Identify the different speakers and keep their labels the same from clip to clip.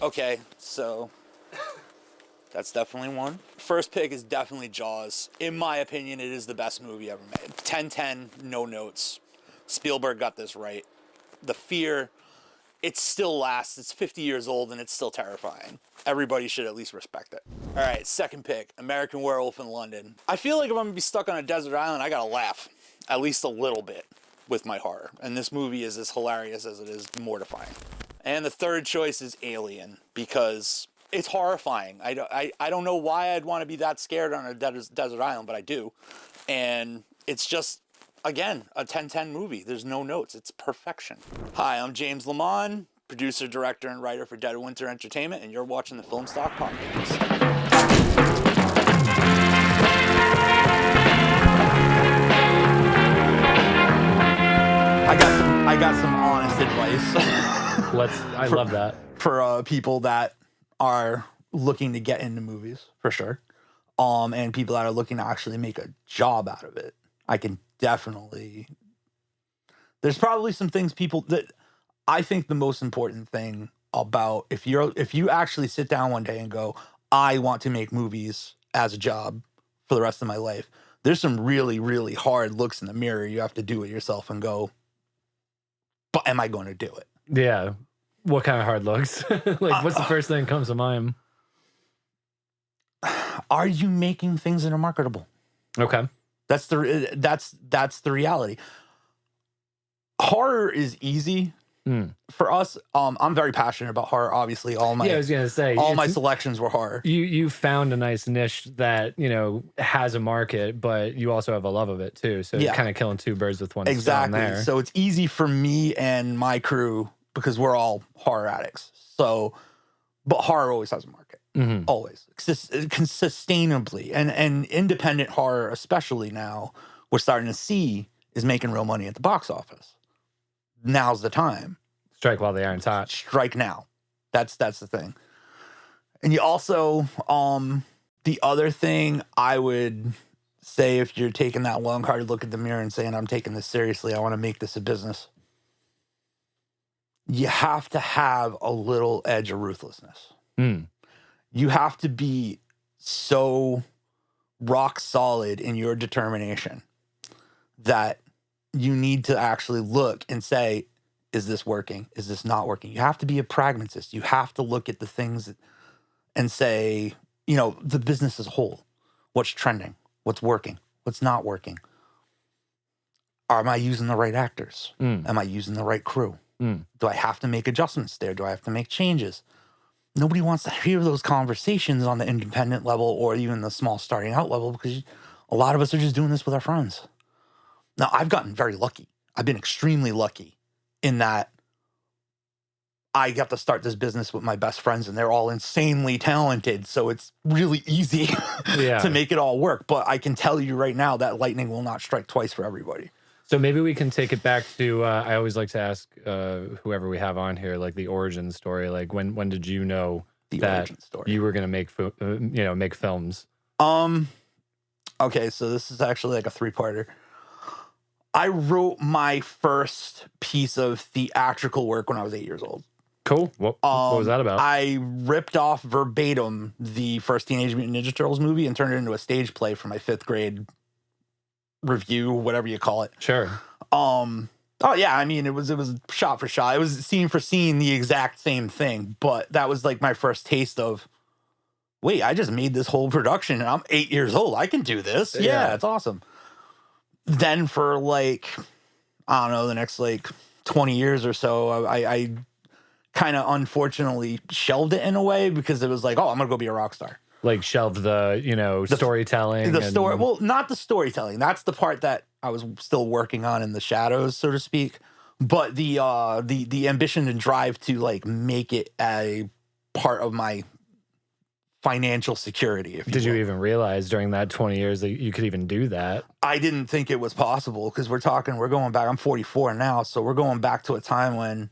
Speaker 1: Okay, so that's definitely one. First pick is definitely Jaws. In my opinion, it is the best movie ever made. 10-10, no notes. Spielberg got this right. The fear, it still lasts. It's 50 years old and it's still terrifying. Everybody should at least respect it. All right, second pick, American Werewolf in London. I feel like if I'm gonna be stuck on a desert island, I gotta laugh at least a little bit with my horror. And this movie is as hilarious as it is mortifying. And the third choice is Alien, because it's horrifying. I don't know why I'd want to be that scared on a desert island, but I do. And it's just, again, a 10-10 movie. There's no notes. It's perfection. Hi, I'm James Lamond, producer, director, and writer for Dead of Winter Entertainment, and you're watching the Film Stock Podcast. I got some honest advice.
Speaker 2: I love that.
Speaker 1: For people that are looking to get into movies, for sure. And people that are looking to actually make a job out of it. I can definitely... There's probably some things people that... I think the most important thing about if you actually sit down one day and go, I want to make movies as a job for the rest of my life, there's some really, really hard looks in the mirror you have to do it yourself and go, but am I going to do it?
Speaker 2: Yeah. What kind of hard looks? Like, what's the first thing that comes to mind?
Speaker 1: Are you making things that are marketable?
Speaker 2: Okay.
Speaker 1: That's the reality. Horror is easy for us. I'm very passionate about horror. Obviously, I was gonna say all my selections were horror.
Speaker 2: You found a nice niche that has a market, but you also have a love of it too. So you're kind of killing two birds with one stone there.
Speaker 1: So it's easy for me and my crew because we're all horror addicts. So, but horror always has a market. Always sustainably, and independent horror, especially now, we're starting to see is making real money at the box office. Now's the time.
Speaker 2: Strike while the iron's hot.
Speaker 1: Strike now. That's the thing. And you also, the other thing I would say, if you're taking that long, hard look at the mirror and saying, I'm taking this seriously, I want to make this a business, you have to have a little edge of ruthlessness. You have to be so rock solid in your determination that you need to actually look and say, is this working? Is this not working? You have to be a pragmatist. You have to look at the things and say, the business as a whole. What's trending? What's working? What's not working? Am I using the right actors? Am I using the right crew? Do I have to make adjustments there? Do I have to make changes? Nobody wants to hear those conversations on the independent level or even the small starting out level because a lot of us are just doing this with our friends. Now, I've gotten very lucky. I've been extremely lucky in that I got to start this business with my best friends and they're all insanely talented. So it's really easy to make it all work. But I can tell you right now that lightning will not strike twice for everybody.
Speaker 2: So maybe we can take it back to, I always like to ask whoever we have on here, like the origin story. Like when did you know that you were going to make films?
Speaker 1: Okay, so this is actually like a three-parter. I wrote my first piece of theatrical work when I was 8 years old.
Speaker 2: Cool. What was that about?
Speaker 1: I ripped off verbatim the first Teenage Mutant Ninja Turtles movie and turned it into a stage play for my 5th grade review, whatever you call it.
Speaker 2: Sure.
Speaker 1: Oh yeah, I mean it was shot for shot. It was scene for scene the exact same thing, but that was like my first taste of, wait, I just made this whole production and I'm 8 years old. I can do this. Yeah, it's awesome. Then for like, I don't know, the next like 20 years or so, I kind of unfortunately shelved it in a way because it was like, oh, I'm gonna go be a rock star.
Speaker 2: Like shelved the storytelling.
Speaker 1: Well, not the storytelling. That's the part that I was still working on in the shadows, so to speak. But the ambition and drive to like make it a part of my financial security.
Speaker 2: Did you even realize during that 20 years that you could even do that?
Speaker 1: I didn't think it was possible because we're going back. I'm 44 now, so we're going back to a time when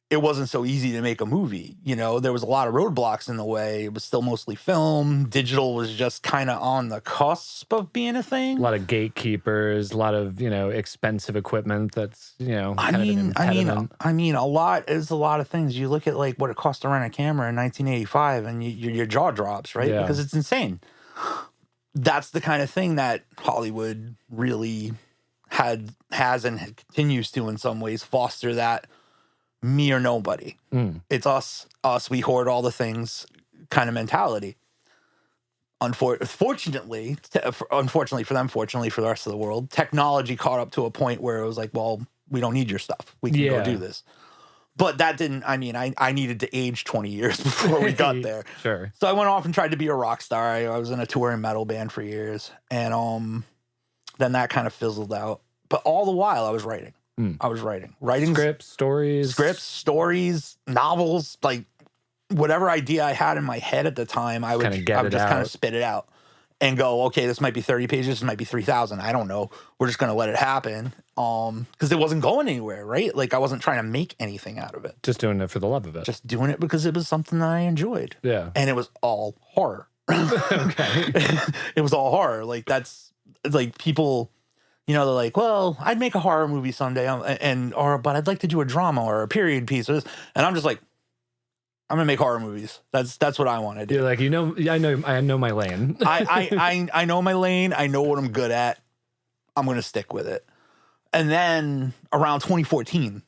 Speaker 1: it wasn't so easy to make a movie. You know, there was a lot of roadblocks in the way. It was still mostly film. Digital was just kind of on the cusp of being a thing.
Speaker 2: A lot of gatekeepers, a lot of, you know, expensive equipment that's, you know,
Speaker 1: I mean, a lot is a lot of things. You look at like what it cost to rent a camera in 1985 and your jaw drops, right?
Speaker 2: Yeah.
Speaker 1: Because it's insane. That's the kind of thing that Hollywood really has and continues to in some ways foster that me or nobody. It's us, we hoard all the things kind of mentality. Unfortunately for them, fortunately for the rest of the world, technology caught up to a point where it was like, well, we don't need your stuff. We can go do this. But that didn't, I mean, I needed to age 20 years before we got there.
Speaker 2: Sure.
Speaker 1: So I went off and tried to be a rock star. I was in a touring metal band for years. And then that kind of fizzled out. But all the while I was writing. I was writing
Speaker 2: scripts,
Speaker 1: stories, novels, like whatever idea I had in my head at the time, I would just kind of spit it out and go, okay, this might be 30 pages, this might be 3,000. I don't know. We're just going to let it happen. Because it wasn't going anywhere, right? Like I wasn't trying to make anything out of it.
Speaker 2: Just doing it for the love of it.
Speaker 1: Just doing it because it was something that I enjoyed.
Speaker 2: Yeah.
Speaker 1: And it was all horror.
Speaker 2: Okay.
Speaker 1: It was all horror. Like that's like people, you know, they're like, well, I'd make a horror movie someday, but I'd like to do a drama or a period piece or this. And I'm just like, I'm gonna make horror movies. That's what I want to do.
Speaker 2: You're like, you know, I know my lane.
Speaker 1: I know my lane. I know what I'm good at. I'm gonna stick with it. And then around 2014.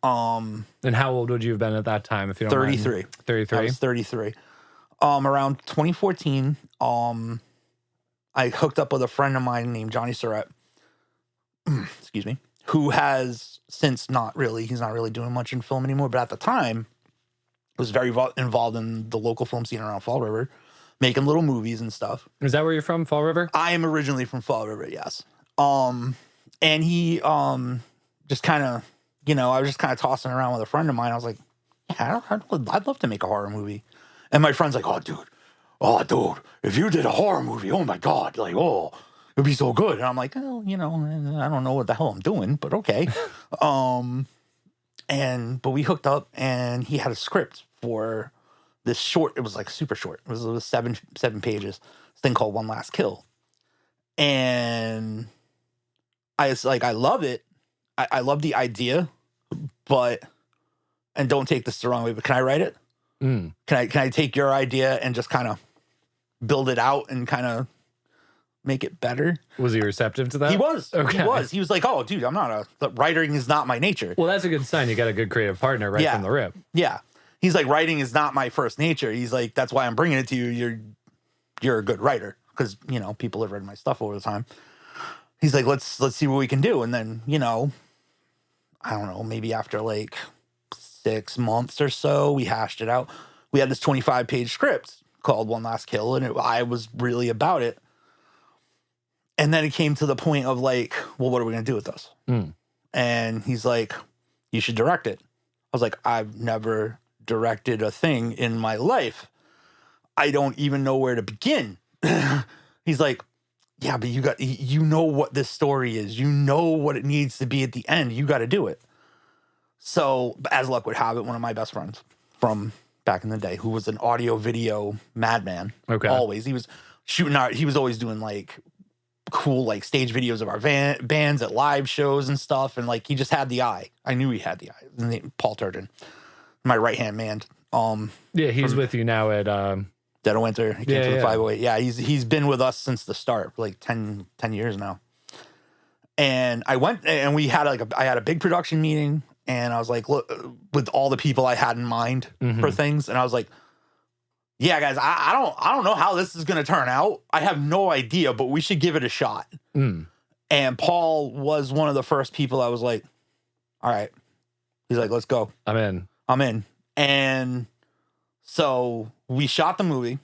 Speaker 2: And how old would you have been at that time? If you don't
Speaker 1: 33.
Speaker 2: mind? 33.
Speaker 1: I was 33. Around 2014. I hooked up with a friend of mine named Johnny Surratt, excuse me, who has since he's not really doing much in film anymore, but at the time was very involved in the local film scene around Fall River, making little movies and stuff.
Speaker 2: Is that where you're from, Fall River?
Speaker 1: I am originally from Fall River, yes. And he just kind of, you know, I was just kind of tossing around with a friend of mine. I was like, yeah, I'd love to make a horror movie. And my friend's like, oh, dude, if you did a horror movie, oh my God, like, oh, it'd be so good. And I'm like, oh, you know, I don't know what the hell I'm doing, but okay. But we hooked up and he had a script for this short. It was like super short. It was seven pages. This thing called One Last Kill. And I was like, I love it. I love the idea, and don't take this the wrong way, but can I write it? Can I take your idea and just kind of build it out and kind of make it better?
Speaker 2: Was he receptive to that?
Speaker 1: He was.
Speaker 2: Okay.
Speaker 1: He was like, oh, dude, writing is not my nature.
Speaker 2: Well, that's a good sign. You got a good creative partner from the rip.
Speaker 1: Yeah. He's like, writing is not my first nature. He's like, that's why I'm bringing it to you. You're a good writer. Because, you know, people have read my stuff over the time. He's like, let's see what we can do. And then, you know, I don't know, maybe after like 6 months or so, we hashed it out. We had this 25-page script called One Last Kill, and I was really about it. And then it came to the point of like, well, what are we going to do with this? And he's like, you should direct it. I was like, I've never directed a thing in my life. I don't even know where to begin. He's like, yeah, but you know what this story is. You know what it needs to be at the end. You got to do it. So as luck would have it, one of my best friends from back in the day, who was an audio video madman.
Speaker 2: Okay.
Speaker 1: Always. He was shooting art. He was always doing like cool, like stage videos of our bands at live shows and stuff. And like, he just had the eye. I knew he had the eye. His name, Paul Turgeon, my right-hand man.
Speaker 2: Yeah. He's with you now at,
Speaker 1: Dead of Winter. He came to the 508. Yeah. He's been with us since the start, like 10 years now. And I went and we had I had a big production meeting. And I was like, look, with all the people I had in mind for things. And I was like, yeah, guys, I don't know how this is going to turn out. I have no idea, but we should give it a shot. And Paul was one of the first people I was like, all right. He's like, let's go.
Speaker 2: I'm in.
Speaker 1: And so we shot the movie.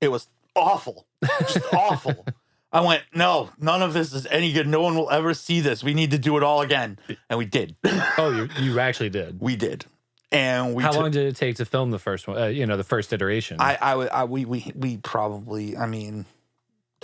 Speaker 1: It was awful. Just awful. I went, no, none of this is any good. No one will ever see this. We need to do it all again. And we did.
Speaker 2: Oh, you actually did?
Speaker 1: We did. And
Speaker 2: how long did it take to film the first one? The first iteration?
Speaker 1: We probably, 2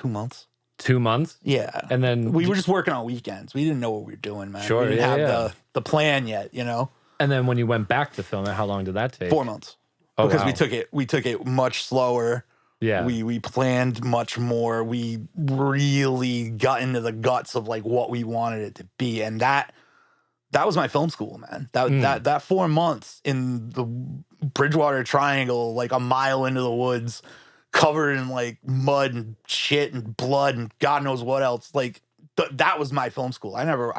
Speaker 1: months.
Speaker 2: 2 months?
Speaker 1: Yeah.
Speaker 2: And then
Speaker 1: we were just working on weekends. We didn't know what we were doing, man.
Speaker 2: Sure,
Speaker 1: we didn't have the plan yet, you know.
Speaker 2: And then when you went back to film it, how long did that take?
Speaker 1: 4 months.
Speaker 2: Oh,
Speaker 1: because
Speaker 2: wow.
Speaker 1: we took it much slower.
Speaker 2: Yeah.
Speaker 1: We planned much more. We really got into the guts of like what we wanted it to be. And that was my film school, man. That 4 months in the Bridgewater Triangle, like a mile into the woods, covered in like mud and shit and blood and God knows what else. Like that was my film school. I never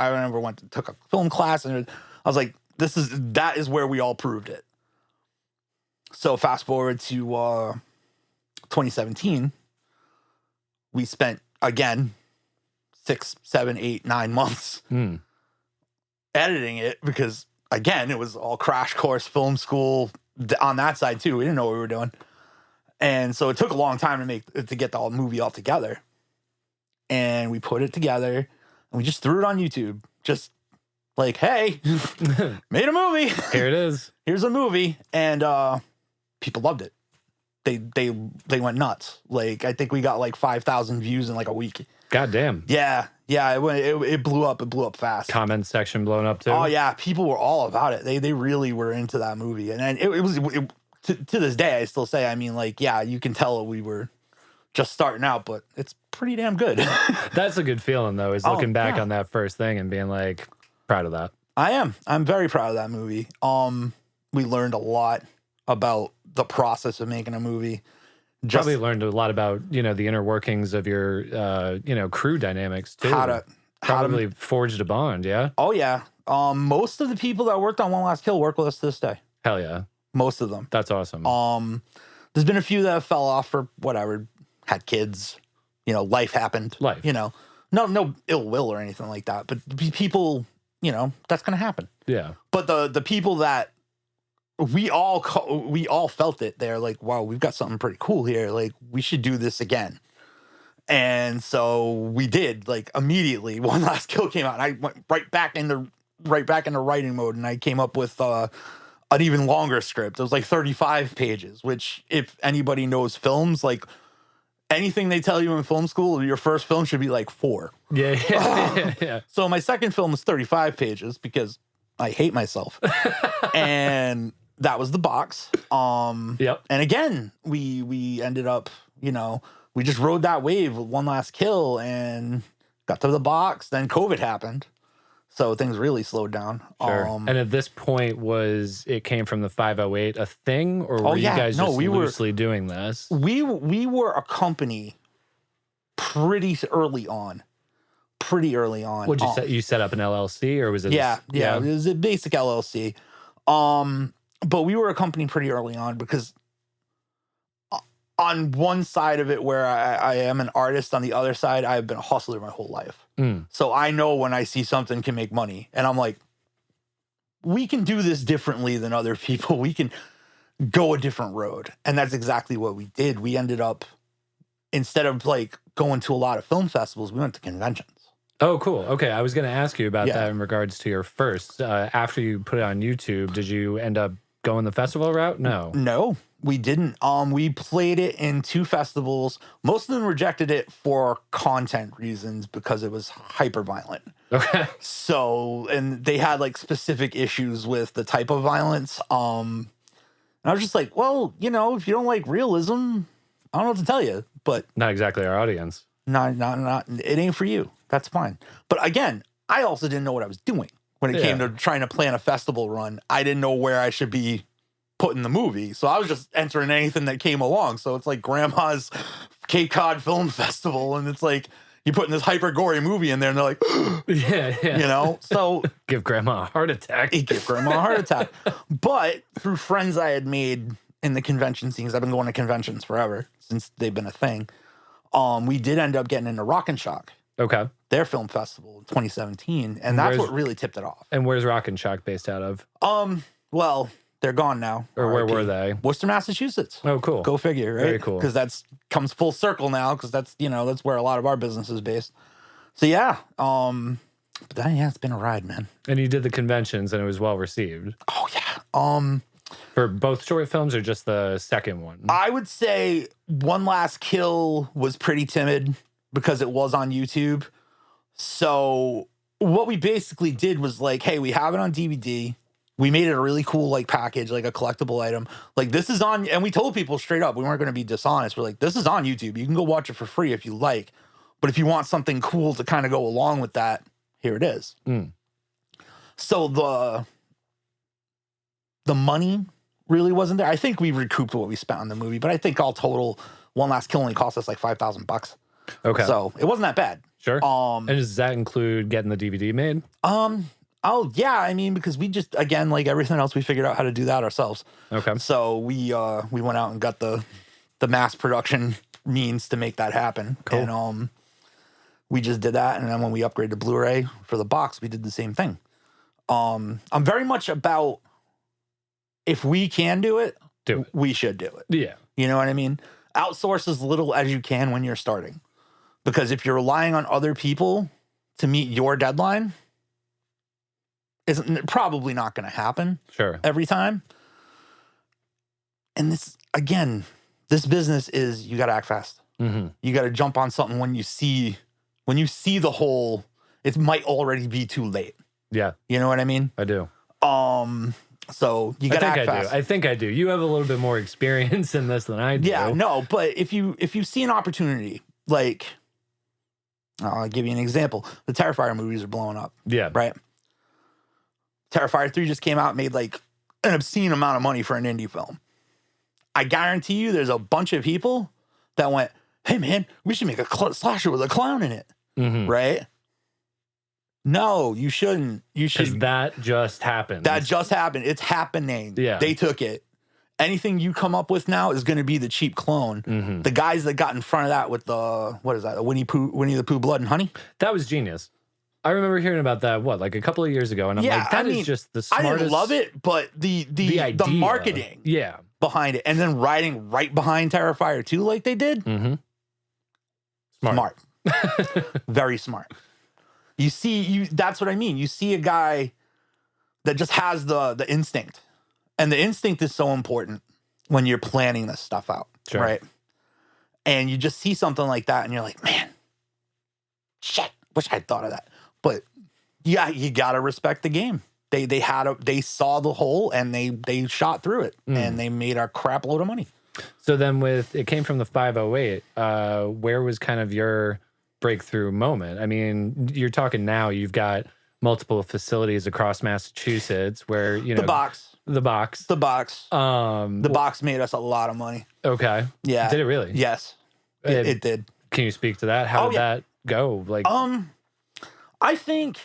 Speaker 1: took a film class, and I was like, that is where we all proved it. So fast forward to 2017, we spent again 6, 7, 8, 9 months editing it, because again, it was all crash course film school on that side too. We didn't know what we were doing. And so it took a long time to get the whole movie all together. And we put it together and we just threw it on YouTube. Just like, hey, made a movie.
Speaker 2: Here it is. Here's
Speaker 1: a movie. And people loved it. They went nuts. Like, I think we got like 5,000 views in like a week.
Speaker 2: God damn.
Speaker 1: Yeah. Yeah. It blew up. It blew up fast.
Speaker 2: Comment section blown up too.
Speaker 1: Oh yeah. People were all about it. They really were into that movie. And it was to this day, I still say, I mean, like, yeah, you can tell we were just starting out, but it's pretty damn good.
Speaker 2: That's a good feeling, though, is looking back on that first thing and being like, proud of that.
Speaker 1: I'm very proud of that movie. We learned a lot about the process of making a movie.
Speaker 2: Probably learned a lot about, the inner workings of your, crew dynamics, too. Probably forged a bond, yeah?
Speaker 1: Oh, yeah. Most of the people that worked on One Last Kill work with us to this day.
Speaker 2: Hell yeah.
Speaker 1: Most of them.
Speaker 2: That's awesome.
Speaker 1: There's been a few that fell off for whatever, had kids, life happened. No ill will or anything like that. But people, that's going to happen.
Speaker 2: Yeah.
Speaker 1: But the people that we all felt it. They're like, wow, we've got something pretty cool here. Like, we should do this again. And so we did, like, immediately. One Last Kill came out, and I went right back into writing mode, and I came up with an even longer script. It was like 35 pages, which, if anybody knows films, like, anything they tell you in film school, your first film should be like 4.
Speaker 2: Yeah.
Speaker 1: So my second film was 35 pages because I hate myself. And that was The Box.
Speaker 2: Yep.
Speaker 1: And again, we ended up, we just rode that wave with One Last Kill and got to The Box. Then COVID happened. So things really slowed down.
Speaker 2: Sure. And at this point, it came from the 508 a thing, or were you guys just loosely doing this?
Speaker 1: We were a company pretty early on.
Speaker 2: What'd you set? You set up an LLC, or was it?
Speaker 1: Yeah. It was a basic LLC. But we were a company pretty early on, because on one side of it, where I am an artist, on the other side, I've been a hustler my whole life. So I know when I see something can make money, and I'm like, we can do this differently than other people. We can go a different road. And that's exactly what we did. We ended up, instead of like going to a lot of film festivals, we went to conventions.
Speaker 2: Oh, cool. Okay. I was going to ask you about that in regards to your first. After you put it on YouTube, did you end up going the festival route? No, we didn't. We played it in 2 festivals. Most of them rejected it for content reasons, because it was hyper violent. Okay.
Speaker 1: So, and they had like specific issues with the type of violence. And I was just like, well, if you don't like realism, I don't know what to tell you, but
Speaker 2: not exactly our audience.
Speaker 1: Not, it ain't for you. That's fine. But again, I also didn't know what I was doing when it came to trying to plan a festival run. I didn't know where I should be putting the movie. So I was just entering anything that came along. So it's like Grandma's Cape Cod Film Festival. And it's like, you putting this hyper gory movie in there, and they're like,
Speaker 2: yeah.
Speaker 1: So
Speaker 2: give Grandma a heart attack.
Speaker 1: Give Grandma a heart attack. But through friends I had made in the convention scenes, I've been going to conventions forever since they've been a thing. We did end up getting into Rock and Shock.
Speaker 2: Okay.
Speaker 1: Their film festival in 2017. And that's what really tipped it off.
Speaker 2: And where's Rock and Shock based out of?
Speaker 1: Well, they're gone now.
Speaker 2: Or where were they?
Speaker 1: Worcester, Massachusetts.
Speaker 2: Oh, cool.
Speaker 1: Go figure, right?
Speaker 2: Very cool.
Speaker 1: Because that's comes full circle now, because that's, that's where a lot of our business is based. So yeah. But then, it's been a ride, man.
Speaker 2: And you did the conventions, and it was well received.
Speaker 1: Oh yeah.
Speaker 2: For both short films, or just the second one?
Speaker 1: I would say One Last Kill was pretty timid. because it was on YouTube. So what we basically did was like, hey, we have it on DVD. We made it a really cool like package, like a collectible item. Like this is on, and we told people straight up, we weren't going to be dishonest. We're like, this is on YouTube. You can go watch it for free if you like. But if you want something cool to kind of go along with that, here it is. So the money really wasn't there. I think we recouped what we spent on the movie, but I think all total, One Last Kill only cost us like $5,000.
Speaker 2: Okay.
Speaker 1: So it wasn't that bad.
Speaker 2: Sure. And does that include getting the DVD made?
Speaker 1: Oh yeah. I mean, because we just, again, like everything else, we figured out how to do that ourselves.
Speaker 2: Okay.
Speaker 1: So we went out and got the mass production means to make that happen.
Speaker 2: Cool.
Speaker 1: And we just did that. And then when we upgraded to Blu-ray for the box, we did the same thing. I'm very much about, if we can do it, we should do it.
Speaker 2: Yeah.
Speaker 1: You know what I mean? Outsource as little as you can when you're starting. Because if you're relying on other people to meet your deadline, it's probably not going to happen.
Speaker 2: Sure.
Speaker 1: Every time. And this, again, this business is, you got to act fast. You got to jump on something when you see the hole, it might already be too late. Yeah. You know what I mean?
Speaker 2: I do.
Speaker 1: So you got to act fast.
Speaker 2: I think I do. You have a little bit more experience in this than I do.
Speaker 1: Yeah, no, but if you see an opportunity, like, I'll give you an example. The Terrifier movies are blowing up.
Speaker 2: Yeah.
Speaker 1: Right? Terrifier 3 just came out and made like an obscene amount of money for an indie film. I guarantee you there's a bunch of people that went, hey man, we should make a slasher with a clown in it. Right? No, you shouldn't. You should.
Speaker 2: That just happened.
Speaker 1: That just happened. It's happening.
Speaker 2: Yeah.
Speaker 1: They took it. Anything you come up with now is going to be the cheap clone. The guys that got in front of that with the, what is that? The Winnie the Pooh Blood and Honey?
Speaker 2: That was genius. I remember hearing about that, like a couple of years ago. And I'm like, that is just the smartest.
Speaker 1: I didn't love it, but the marketing behind it. And then riding right behind Terrifier 2 like they did. Smart. Very smart. You see, that's what I mean. You see a guy that just has the instinct. And the instinct is so important when you're planning this stuff out. Sure. Right? And you just see something like that and you're like, man, shit, wish I'd thought of that. But yeah, you got to respect the game. They saw the hole and they shot through it and they made a crap load of money.
Speaker 2: So then it came from the 508, where was kind of your breakthrough moment? I mean, you're talking now, you've got multiple facilities across Massachusetts where, you know, the box made us a lot of money. Okay. Yeah. Did it really?
Speaker 1: Yes. It did.
Speaker 2: Can you speak to that? How did that go? Like,
Speaker 1: I think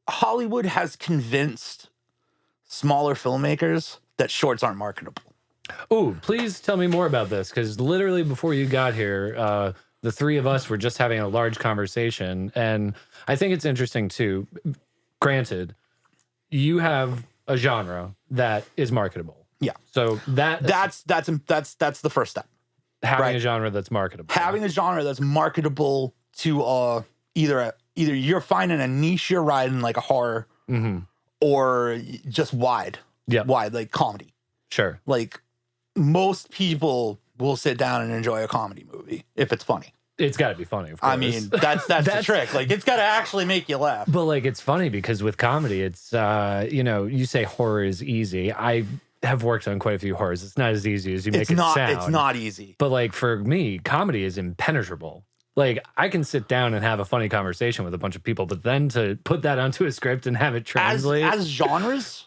Speaker 1: Hollywood has convinced smaller filmmakers that shorts aren't marketable.
Speaker 2: Oh, please tell me more about this, because literally before you got here, the three of us were just having a large conversation, and I think it's interesting too. Granted, you have a genre that is marketable. Yeah. So that's the first step. Having a genre that's marketable. Having a genre that's marketable to either you're finding a niche you're riding like a horror, or just wide, like comedy. Sure. Like most people will sit down and enjoy a comedy movie if it's funny. It's got to be funny, of course. I mean, that's the trick. Like, it's got to actually make you laugh. But like, it's funny because with comedy, it's you know, you say horror is easy. I have worked on quite a few horrors. It's not as easy as you make it sound. It's not easy. But like for me, comedy is impenetrable. Like, I can sit down and have a funny conversation with a bunch of people, but then to put that onto a script and have it translate as genres,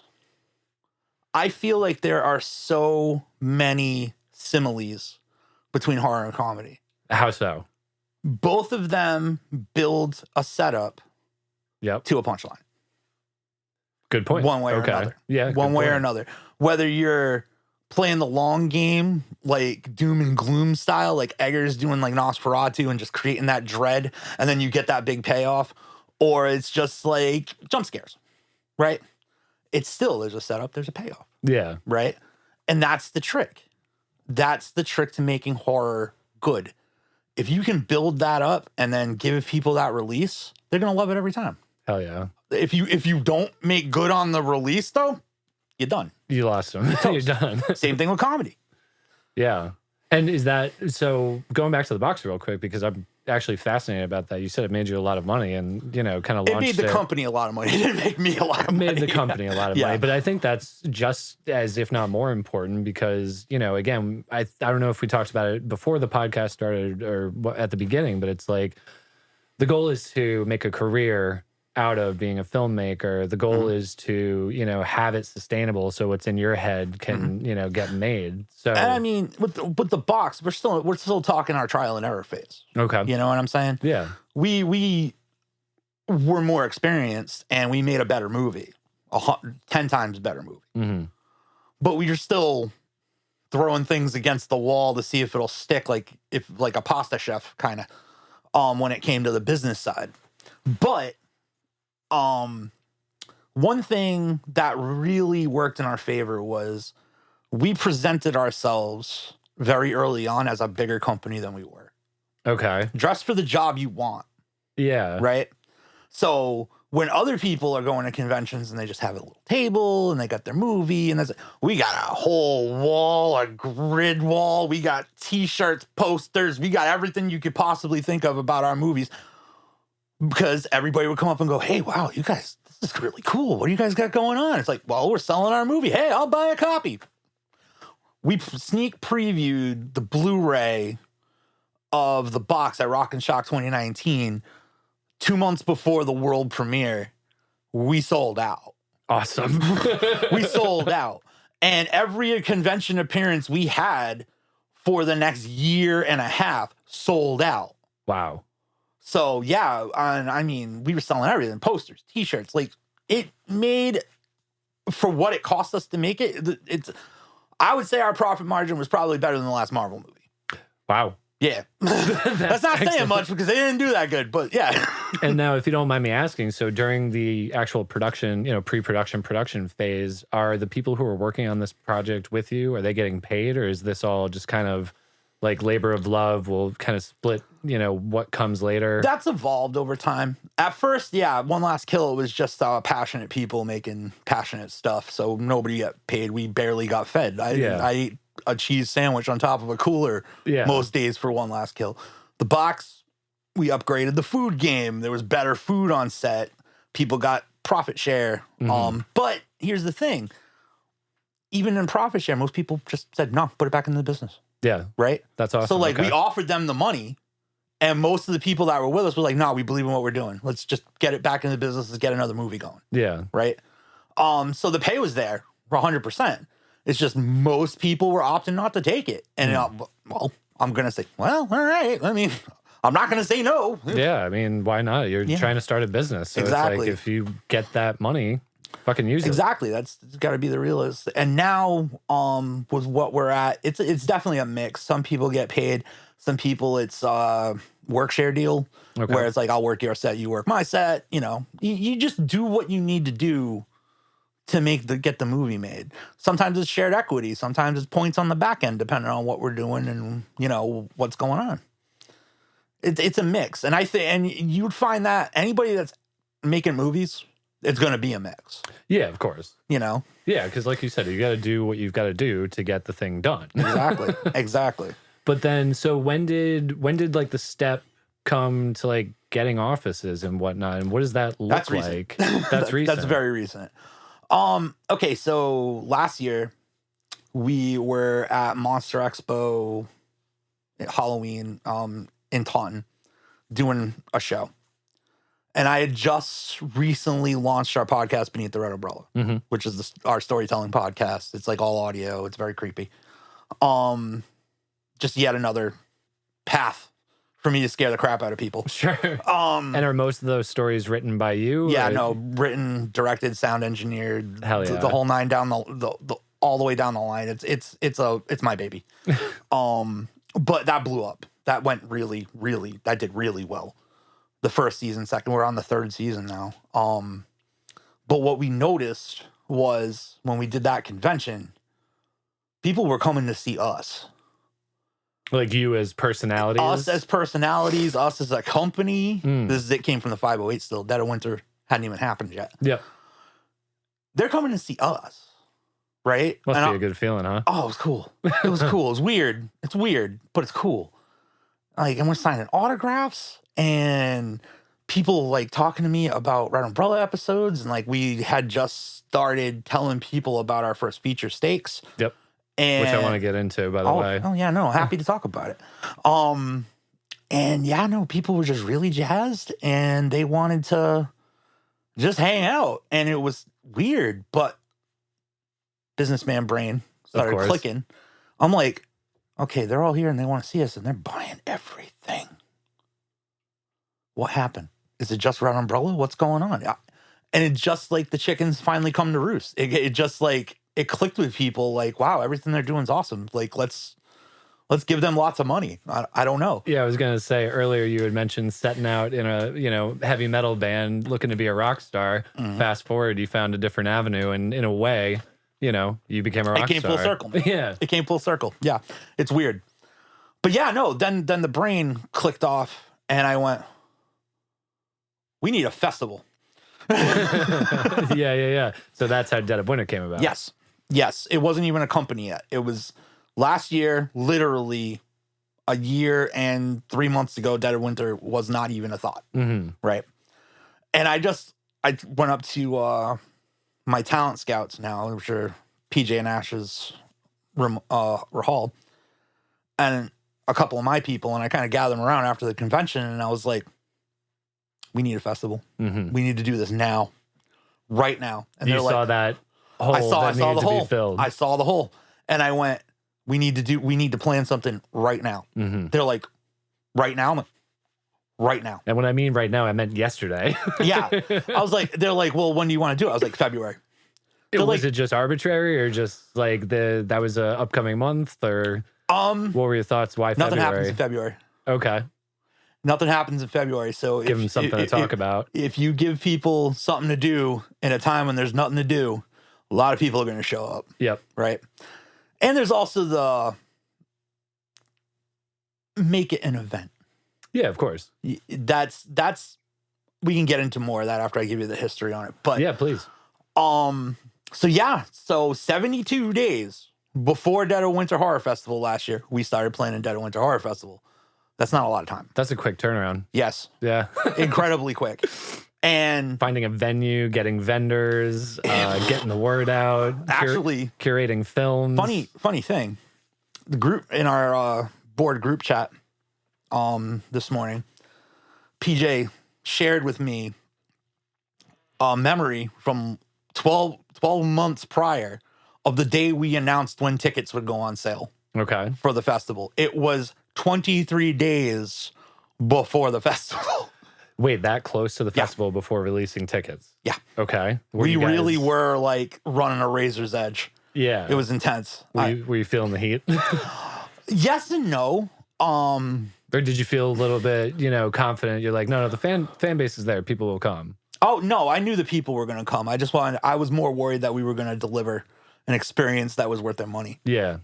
Speaker 2: I feel like there are so many similes between horror and comedy. How so? Both of them build a setup to a punchline. Good point. One way or another. Yeah. One way or another. Whether you're playing the long game, like doom and gloom style, like Eggers doing like Nosferatu and just creating that dread, and then you get that big payoff, or it's just like jump scares, right? It's still, there's a setup, there's a payoff. Yeah. Right? And that's the trick. That's the trick to making horror good. If you can build that up and then give people that release, they're going to love it every time. Hell yeah. If you don't make good on the release, though, you're done. You lost them. You're done. Same thing with comedy. Yeah. And is that, so going back to the box real quick, because I'm actually fascinated about that. You said it made you a lot of money and, kind of launched it.
Speaker 1: Made the company a lot of money. It didn't make me a lot of money.
Speaker 2: Made the company a lot of money. But I think that's just as, if not more important, because, again, I don't know if we talked about it before the podcast started or at the beginning, but it's like the goal is to make a career out of being a filmmaker. The goal is to, have it sustainable so what's in your head can, get made. So,
Speaker 1: and I mean, with the box, we're still talking our trial and error phase.
Speaker 2: Okay.
Speaker 1: You know what I'm saying?
Speaker 2: Yeah.
Speaker 1: We were more experienced and we made a better movie, 10 times better movie. But we were still throwing things against the wall to see if it'll stick, like a pasta chef kind of, when it came to the business side. But one thing that really worked in our favor was we presented ourselves very early on as a bigger company than we were.
Speaker 2: Okay.
Speaker 1: Dress for the job you want.
Speaker 2: Yeah.
Speaker 1: Right? So when other people are going to conventions and they just have a little table and they got their movie and we got a whole wall, a grid wall. We got T-shirts, posters. We got everything you could possibly think of about our movies. Because everybody would come up and go, hey, wow, you guys, this is really cool. What do you guys got going on? It's like, well, we're selling our movie. Hey, I'll buy a copy. We sneak previewed the Blu-ray of the box at Rock and Shock 2019 2 months before the world premiere. We sold out.
Speaker 2: Awesome.
Speaker 1: We sold out. And every convention appearance we had for the next year and a half sold out.
Speaker 2: Wow.
Speaker 1: So, yeah, I mean, we were selling everything, posters, T-shirts. Like, it made, for what it cost us to make it, I would say our profit margin was probably better than the last Marvel movie.
Speaker 2: Wow.
Speaker 1: Yeah. That's not saying much because they didn't do that good, but yeah.
Speaker 2: And now, if you don't mind me asking, so during the actual production, pre-production, production phase, are the people who are working on this project with you, are they getting paid, or is this all just kind of like labor of love, will kind of split, what comes later? That's
Speaker 1: evolved over time. At first, yeah, One Last Kill, it was just passionate people making passionate stuff. So nobody got paid. We barely got fed. I ate a cheese sandwich on top of a cooler most days for One Last Kill. The box, we upgraded the food game. There was better food on set. People got profit share. But here's the thing. Even in profit share, most people just said, no, put it back into the business.
Speaker 2: Yeah.
Speaker 1: Right?
Speaker 2: That's awesome.
Speaker 1: So, we offered them the money, and most of the people that were with us were like, no, we believe in what we're doing. Let's just get it back into the business. Let's get another movie going.
Speaker 2: Yeah.
Speaker 1: Right? So the pay was there for 100%. It's just most people were opting not to take it. And, well, I'm going to say, well, all right. I mean, I'm not going to say no.
Speaker 2: Yeah. I mean, why not? You're trying to start a business. So
Speaker 1: exactly.
Speaker 2: It's like, if you get that money, fucking use it.
Speaker 1: Exactly. That's got to be the realist. And now, with what we're at, it's definitely a mix. Some people get paid. Some people, it's work share deal, where it's like, I'll work your set, you work my set. You just do what you need to do to get the movie made. Sometimes it's shared equity. Sometimes it's points on the back end, depending on what we're doing and what's going on. It's a mix, and and you'd find that anybody that's making movies, it's going to be a mix.
Speaker 2: Yeah, of course.
Speaker 1: Yeah,
Speaker 2: because like you said, you got to do what you've got to do to get the thing done.
Speaker 1: Exactly. Exactly.
Speaker 2: But then, so when did like the step come to like getting offices and whatnot, and what does that look like? That's recent.
Speaker 1: That's very recent. Okay, so last year we were at Monster Expo Halloween in Taunton doing a show. And I had just recently launched our podcast, Beneath the Red Umbrella, which is our storytelling podcast. It's like all audio. It's very creepy. Just yet another path for me to scare the crap out of people.
Speaker 2: Sure. And are most of those stories written by you?
Speaker 1: Yeah, no, written, directed, sound engineered.
Speaker 2: Hell yeah.
Speaker 1: The whole nine down the all the way down the line. It's my baby. But that blew up. That went really, really, that did really well. The first season, second, we're on the third season now. But what we noticed was when we did that convention, people were coming to see us.
Speaker 2: Like you as personalities?
Speaker 1: Us as personalities, us as a company. It came from the 508 still. Dead of Winter hadn't even happened yet.
Speaker 2: Yeah.
Speaker 1: They're coming to see us. right?
Speaker 2: Must be a good feeling, huh?
Speaker 1: Oh, it was cool. It was cool. It was weird. It's weird, but it's cool. Like, and we're signing autographs and people like talking to me about Red Umbrella episodes. And like, we had just started telling people about our first feature stakes.
Speaker 2: Yep.
Speaker 1: And
Speaker 2: which I want to get into, by the way.
Speaker 1: Oh yeah, no, happy to talk about it. And yeah, no, people were just really jazzed and they wanted to just hang out. And it was weird, but businessman brain started clicking. I'm like, okay, they're all here and they want to see us and they're buying everything. What happened? Is it just Red Umbrella? What's going on? And it just like the chickens finally come to roost. It just like, it clicked with people like, wow, everything they're doing is awesome. Like, let's give them lots of money. I don't know.
Speaker 2: Yeah, I was going to say earlier you had mentioned setting out in a, heavy metal band looking to be a rock star. Mm-hmm. Fast forward, you found a different avenue and in a way, you became a rock star.
Speaker 1: It came full circle.
Speaker 2: Yeah.
Speaker 1: It came full circle. Yeah. It's weird. But yeah, no, then the brain clicked off and I went, we need a festival.
Speaker 2: Yeah. So that's how Dead of Winter came about.
Speaker 1: Yes. It wasn't even a company yet. It was last year, literally a year and 3 months ago, Dead of Winter was not even a thought.
Speaker 2: Mm-hmm.
Speaker 1: Right. And I went up to my talent scouts now, which are PJ and Ash's Rahal, and a couple of my people, and I kind of gathered them around after the convention, and I was like, we need a festival. Mm-hmm. We need to do this now, right now. And
Speaker 2: you saw that hole. I saw the hole. Filled.
Speaker 1: I saw the hole, and I went, we need to plan something right now. Mm-hmm. They're like, right now? I'm like, right now.
Speaker 2: And when I mean right now, I meant yesterday.
Speaker 1: Yeah. I was like, they're like, well, when do you want to do it? I was like, February.
Speaker 2: Was it just arbitrary or just like that was a upcoming month or what were your thoughts? Why
Speaker 1: nothing
Speaker 2: February?
Speaker 1: Happens in February.
Speaker 2: Okay.
Speaker 1: Nothing happens in February. So
Speaker 2: give them something to talk about.
Speaker 1: If you give people something to do in a time when there's nothing to do, a lot of people are going to show up.
Speaker 2: Yep.
Speaker 1: Right. And there's also the make it an event.
Speaker 2: Yeah, of course.
Speaker 1: That's we can get into more of that after I give you the history on it. But
Speaker 2: yeah, please.
Speaker 1: So 72 days before Dead of Winter Horror Festival last year, we started planning Dead of Winter Horror Festival. That's not a lot of time.
Speaker 2: That's a quick turnaround.
Speaker 1: Yes.
Speaker 2: Yeah.
Speaker 1: Incredibly quick. And
Speaker 2: finding a venue, getting vendors, getting the word out.
Speaker 1: Actually,
Speaker 2: curating films.
Speaker 1: Funny thing. The group in our board group chat this morning, PJ shared with me a memory from 12 months prior of the day we announced when tickets would go on sale.
Speaker 2: Okay.
Speaker 1: For the festival. It was 23 days before the festival.
Speaker 2: Wait, that close to the festival before releasing tickets?
Speaker 1: Yeah.
Speaker 2: Okay.
Speaker 1: We really were like running a razor's edge.
Speaker 2: Yeah.
Speaker 1: It was intense.
Speaker 2: Were you feeling the heat?
Speaker 1: Yes and no.
Speaker 2: Or did you feel a little bit, confident? You're like, no, the fan base is there. People will come.
Speaker 1: Oh, no, I knew the people were going to come. I was more worried that we were going to deliver an experience that was worth their money.
Speaker 2: Yeah.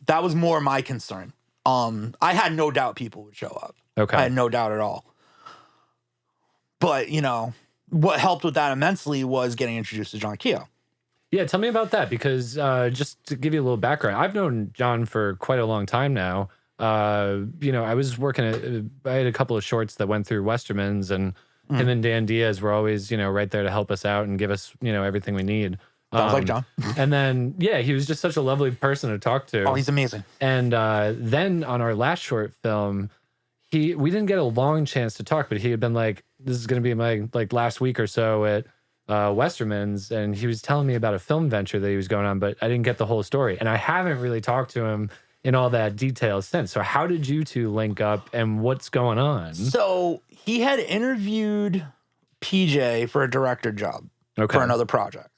Speaker 1: That was more my concern. I had no doubt people would show up.
Speaker 2: Okay.
Speaker 1: I had no doubt at all. But, what helped with that immensely was getting introduced to John Keogh.
Speaker 2: Yeah, tell me about that because just to give you a little background, I've known John for quite a long time now. I was working I had a couple of shorts that went through Westerman's and him and Dan Diaz were always, right there to help us out and give us, everything we need.
Speaker 1: Sounds like John.
Speaker 2: And then, he was just such a lovely person to talk to.
Speaker 1: Oh, he's amazing.
Speaker 2: And then on our last short film, we didn't get a long chance to talk, but he had been like, this is going to be my last week or so at Westerman's. And he was telling me about a film venture that he was going on, but I didn't get the whole story. And I haven't really talked to him in all that detail since. So how did you two link up and what's going on?
Speaker 1: So he had interviewed PJ for a director job for another project.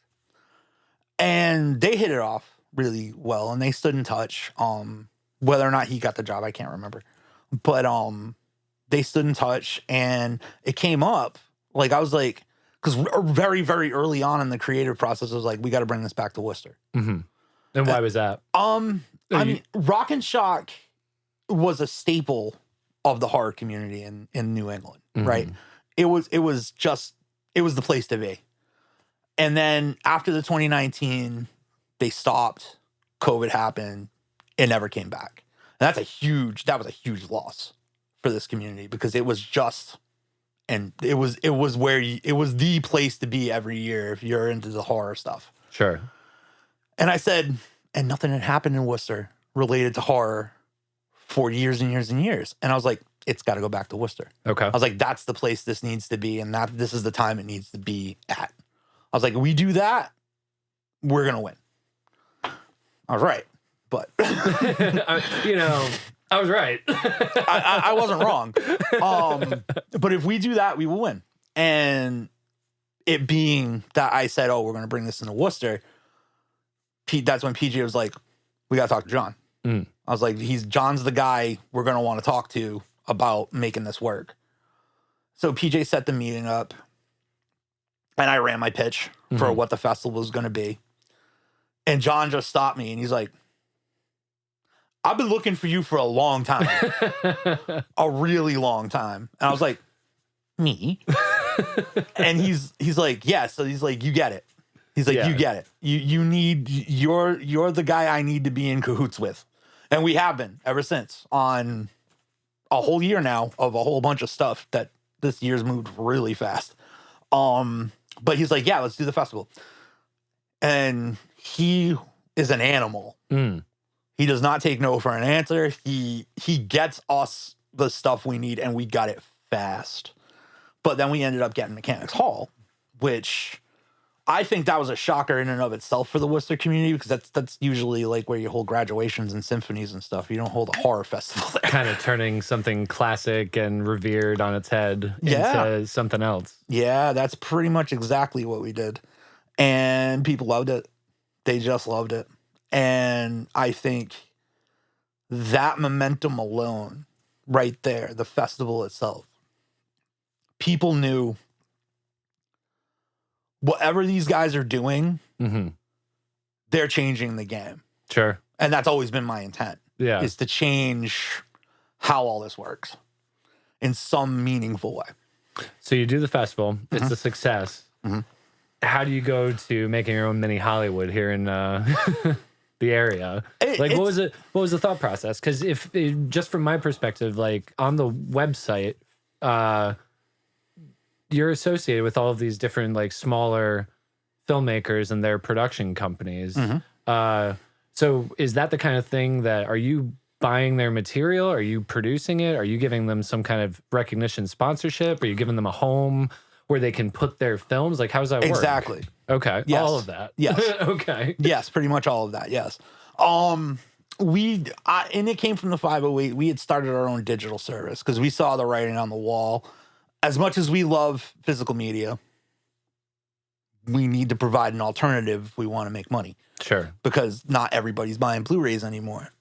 Speaker 1: And they hit it off really well and they stood in touch. Whether or not he got the job, I can't remember. But they stood in touch and it came up. Like I was like, because very, very early on in the creative process, I was like, we got to bring this back to Worcester.
Speaker 2: Mm-hmm. And why was that?
Speaker 1: I mean, Rock and Shock was a staple of the horror community in New England, right? It was the place to be. And then after the 2019 they stopped, COVID happened, it never came back. And that was a huge loss for this community, because it was just, and it was the place to be every year if you're into the horror stuff.
Speaker 2: Sure.
Speaker 1: And I said, and nothing had happened in Worcester related to horror for years and years and years. And I was like, it's got to go back to Worcester.
Speaker 2: Okay.
Speaker 1: I was like, that's the place this needs to be, and this is the time it needs to be at. I was like, if we do that, we're going to win. I was right, but...
Speaker 2: I was right.
Speaker 1: I wasn't wrong. But if we do that, we will win. And it being that I said, oh, we're going to bring this into Worcester, that's when PJ was like, we got to talk to John. I was like, John's the guy we're going to want to talk to about making this work. So PJ set the meeting up, and I ran my pitch for what the festival was going to be. And John just stopped me, and he's like, I've been looking for you for a long time. A really long time. And I was like, me? And he's like, yeah. So he's like, you get it. He's like, you get it. You're the guy I need to be in cahoots with. And we have been ever since, on a whole year now of a whole bunch of stuff that this year's moved really fast. But he's like, yeah, let's do the festival. And he is an animal. He does not take no for an answer. He gets us the stuff we need, and we got it fast. But then we ended up getting Mechanics Hall, which I think that was a shocker in and of itself for the Worcester community, because that's usually like where you hold graduations and symphonies and stuff. You don't hold a horror festival there.
Speaker 2: Kind of turning something classic and revered on its head into something else.
Speaker 1: Yeah, that's pretty much exactly what we did. And people loved it. They just loved it. And I think that momentum alone, right there, the festival itself, people knew whatever these guys are doing, they're changing the game.
Speaker 2: Sure.
Speaker 1: And that's always been my intent.
Speaker 2: Yeah.
Speaker 1: Is to change how all this works in some meaningful way. So
Speaker 2: you do the festival. It's a success. How do you go to making your own mini Hollywood here in the area? What was the thought process? Because just from my perspective, like on the website, you're associated with all of these different like smaller filmmakers and their production companies. So is that the kind of thing that, are you buying their material? Are you producing it? Are you giving them some kind of recognition sponsorship? Are you giving them a home where they can put their films? Like, how does that work?
Speaker 1: Exactly.
Speaker 2: Okay.
Speaker 1: Yes.
Speaker 2: All of that.
Speaker 1: Yes.
Speaker 2: Okay.
Speaker 1: Yes, pretty much all of that. Yes. And it came from the 508. We had started our own digital service because we saw the writing on the wall. As much as we love physical media, we need to provide an alternative if we want to make money.
Speaker 2: Sure.
Speaker 1: Because not everybody's buying Blu-rays anymore.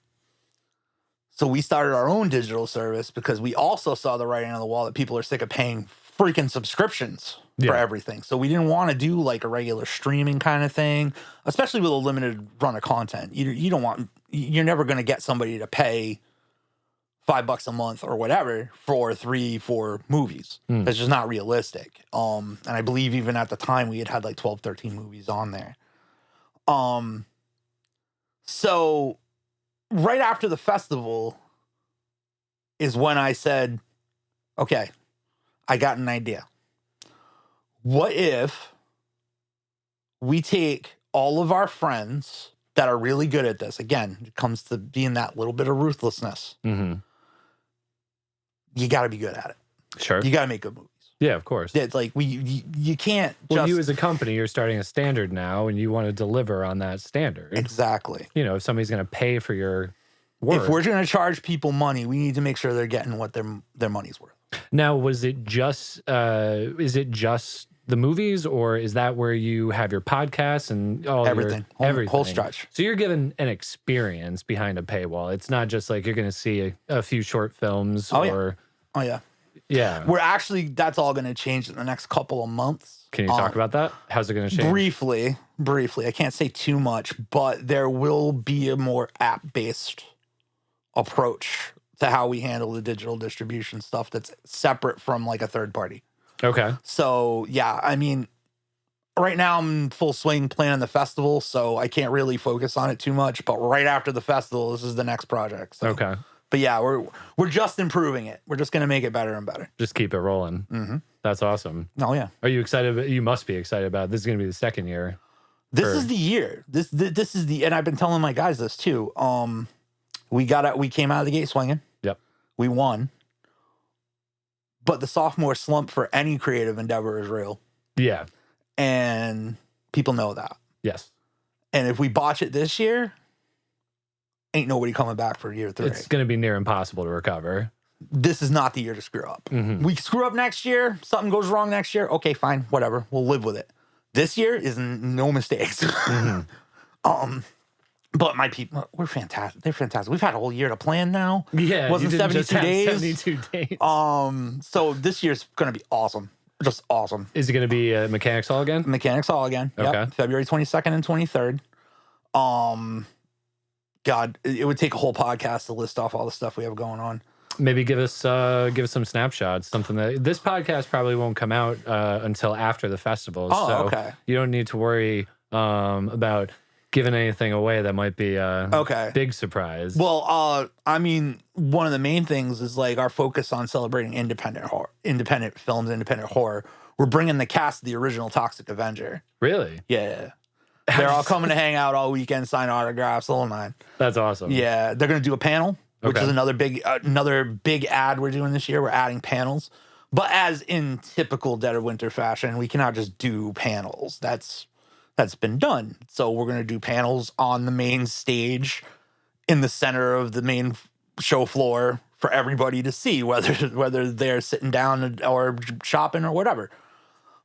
Speaker 1: So we started our own digital service because we also saw the writing on the wall that people are sick of paying freaking subscriptions for everything. So we didn't want to do like a regular streaming kind of thing, especially with a limited run of content. You're never going to get somebody to pay $5 a month or whatever for 3-4 movies. That's just not realistic. And I believe even at the time we had like 12, 13 movies on there. So right after the festival is when I said, okay, I got an idea. What if we take all of our friends that are really good at this? Again, it comes to being that little bit of ruthlessness. You got to be good at it.
Speaker 2: Sure.
Speaker 1: You got to make good movies.
Speaker 2: Yeah, of course.
Speaker 1: It's like you can't
Speaker 2: Well, you as a company, you're starting a standard now, and you want to deliver on that standard.
Speaker 1: Exactly.
Speaker 2: You know, if somebody's going to pay for your work.
Speaker 1: If we're going to charge people money, we need to make sure they're getting what their money's worth.
Speaker 2: Now, is it just the movies, or is that where you have your podcasts and
Speaker 1: everything, whole stretch?
Speaker 2: So you're given an experience behind a paywall. It's not just like you're going to see a few short films.
Speaker 1: Oh yeah.
Speaker 2: Yeah.
Speaker 1: We're actually, that's all going to change in the next couple of months.
Speaker 2: Can you talk about that? How's it going to change?
Speaker 1: Briefly. I can't say too much, but there will be a more app-based approach to how we handle the digital distribution stuff that's separate from like a third party.
Speaker 2: Okay.
Speaker 1: So, yeah, I mean, right now I'm in full swing planning the festival, so I can't really focus on it too much. But right after the festival, this is the next project. So.
Speaker 2: Okay.
Speaker 1: But yeah, we're just improving it. We're just going to make it better and better.
Speaker 2: Just keep it rolling.
Speaker 1: Mm-hmm.
Speaker 2: That's awesome.
Speaker 1: Oh yeah.
Speaker 2: Are you excited? You must be excited about it. This is going to be the second year.
Speaker 1: This is the year. This is the, and I've been telling my guys this too. We came out of the gate swinging.
Speaker 2: Yep.
Speaker 1: We won. But the sophomore slump for any creative endeavor is real.
Speaker 2: Yeah.
Speaker 1: And people know that.
Speaker 2: Yes.
Speaker 1: And if we botch it this year, ain't nobody coming back for year 3.
Speaker 2: It's going to be near impossible to recover.
Speaker 1: This is not the year to screw up. Mm-hmm. We screw up next year. Something goes wrong next year. Okay, fine, whatever. We'll live with it. This year is no mistakes. Mm-hmm. But my people, we're fantastic. They're fantastic. We've had a whole year to plan now.
Speaker 2: Yeah,
Speaker 1: it wasn't 72 days.
Speaker 2: 72 days.
Speaker 1: So this year's gonna be awesome. Just awesome.
Speaker 2: Is it gonna be Mechanics Hall again?
Speaker 1: Mechanics Hall again.
Speaker 2: Okay.
Speaker 1: Yep. February 22nd and 23rd. God, it would take a whole podcast to list off all the stuff we have going on.
Speaker 2: Maybe give us some snapshots. Something that this podcast probably won't come out until after the festival.
Speaker 1: Oh,
Speaker 2: so
Speaker 1: okay.
Speaker 2: You don't need to worry about giving anything away that might be a big surprise.
Speaker 1: Well, I mean, one of the main things is like our focus on celebrating independent films, independent horror. We're bringing the cast of the original Toxic Avenger.
Speaker 2: Really?
Speaker 1: Yeah. They're all coming to hang out all weekend, sign autographs, the whole nine.
Speaker 2: That's awesome.
Speaker 1: Yeah, they're going to do a panel, which is another big ad we're doing this year. We're adding panels. But as in typical Dead of Winter fashion, we cannot just do panels. That's been done. So we're going to do panels on the main stage in the center of the main show floor for everybody to see, whether they're sitting down or shopping or whatever.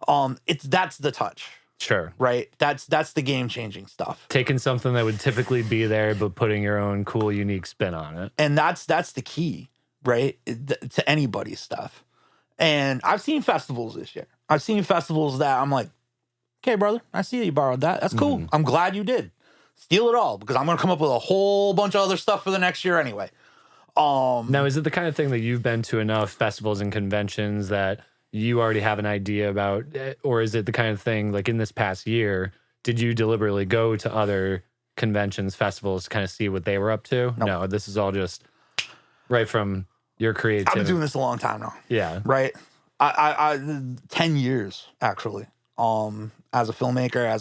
Speaker 1: That's the touch.
Speaker 2: Sure.
Speaker 1: Right? That's the game-changing stuff.
Speaker 2: Taking something that would typically be there, but putting your own cool, unique spin on it.
Speaker 1: And that's the key, right? To anybody's stuff. And I've seen festivals this year. I've seen festivals that I'm like, okay, brother, I see you borrowed that. That's cool. Mm-hmm. I'm glad you did. Steal it all, because I'm going to come up with a whole bunch of other stuff for the next year anyway.
Speaker 2: Now, is it the kind of thing that you've been to enough festivals and conventions that you already have an idea about, or is it the kind of thing like in this past year, did you deliberately go to other conventions, festivals to kind of see what they were up to?
Speaker 1: Nope.
Speaker 2: No, this is all just right from your creativity.
Speaker 1: I've been doing this a long time now.
Speaker 2: Yeah.
Speaker 1: Right. I 10 years actually. As a filmmaker,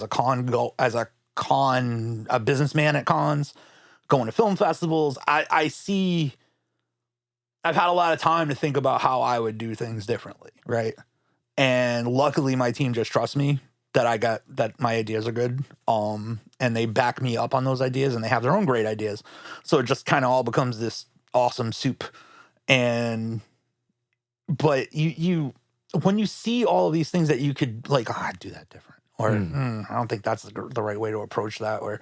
Speaker 1: a businessman at cons, going to film festivals, I've had a lot of time to think about how I would do things differently, right? And luckily, my team just trusts me that my ideas are good, and they back me up on those ideas, and they have their own great ideas. So it just kind of all becomes this awesome soup. But you when you see all of these things that you could like, I'd do that different, or I don't think that's the right way to approach that. Or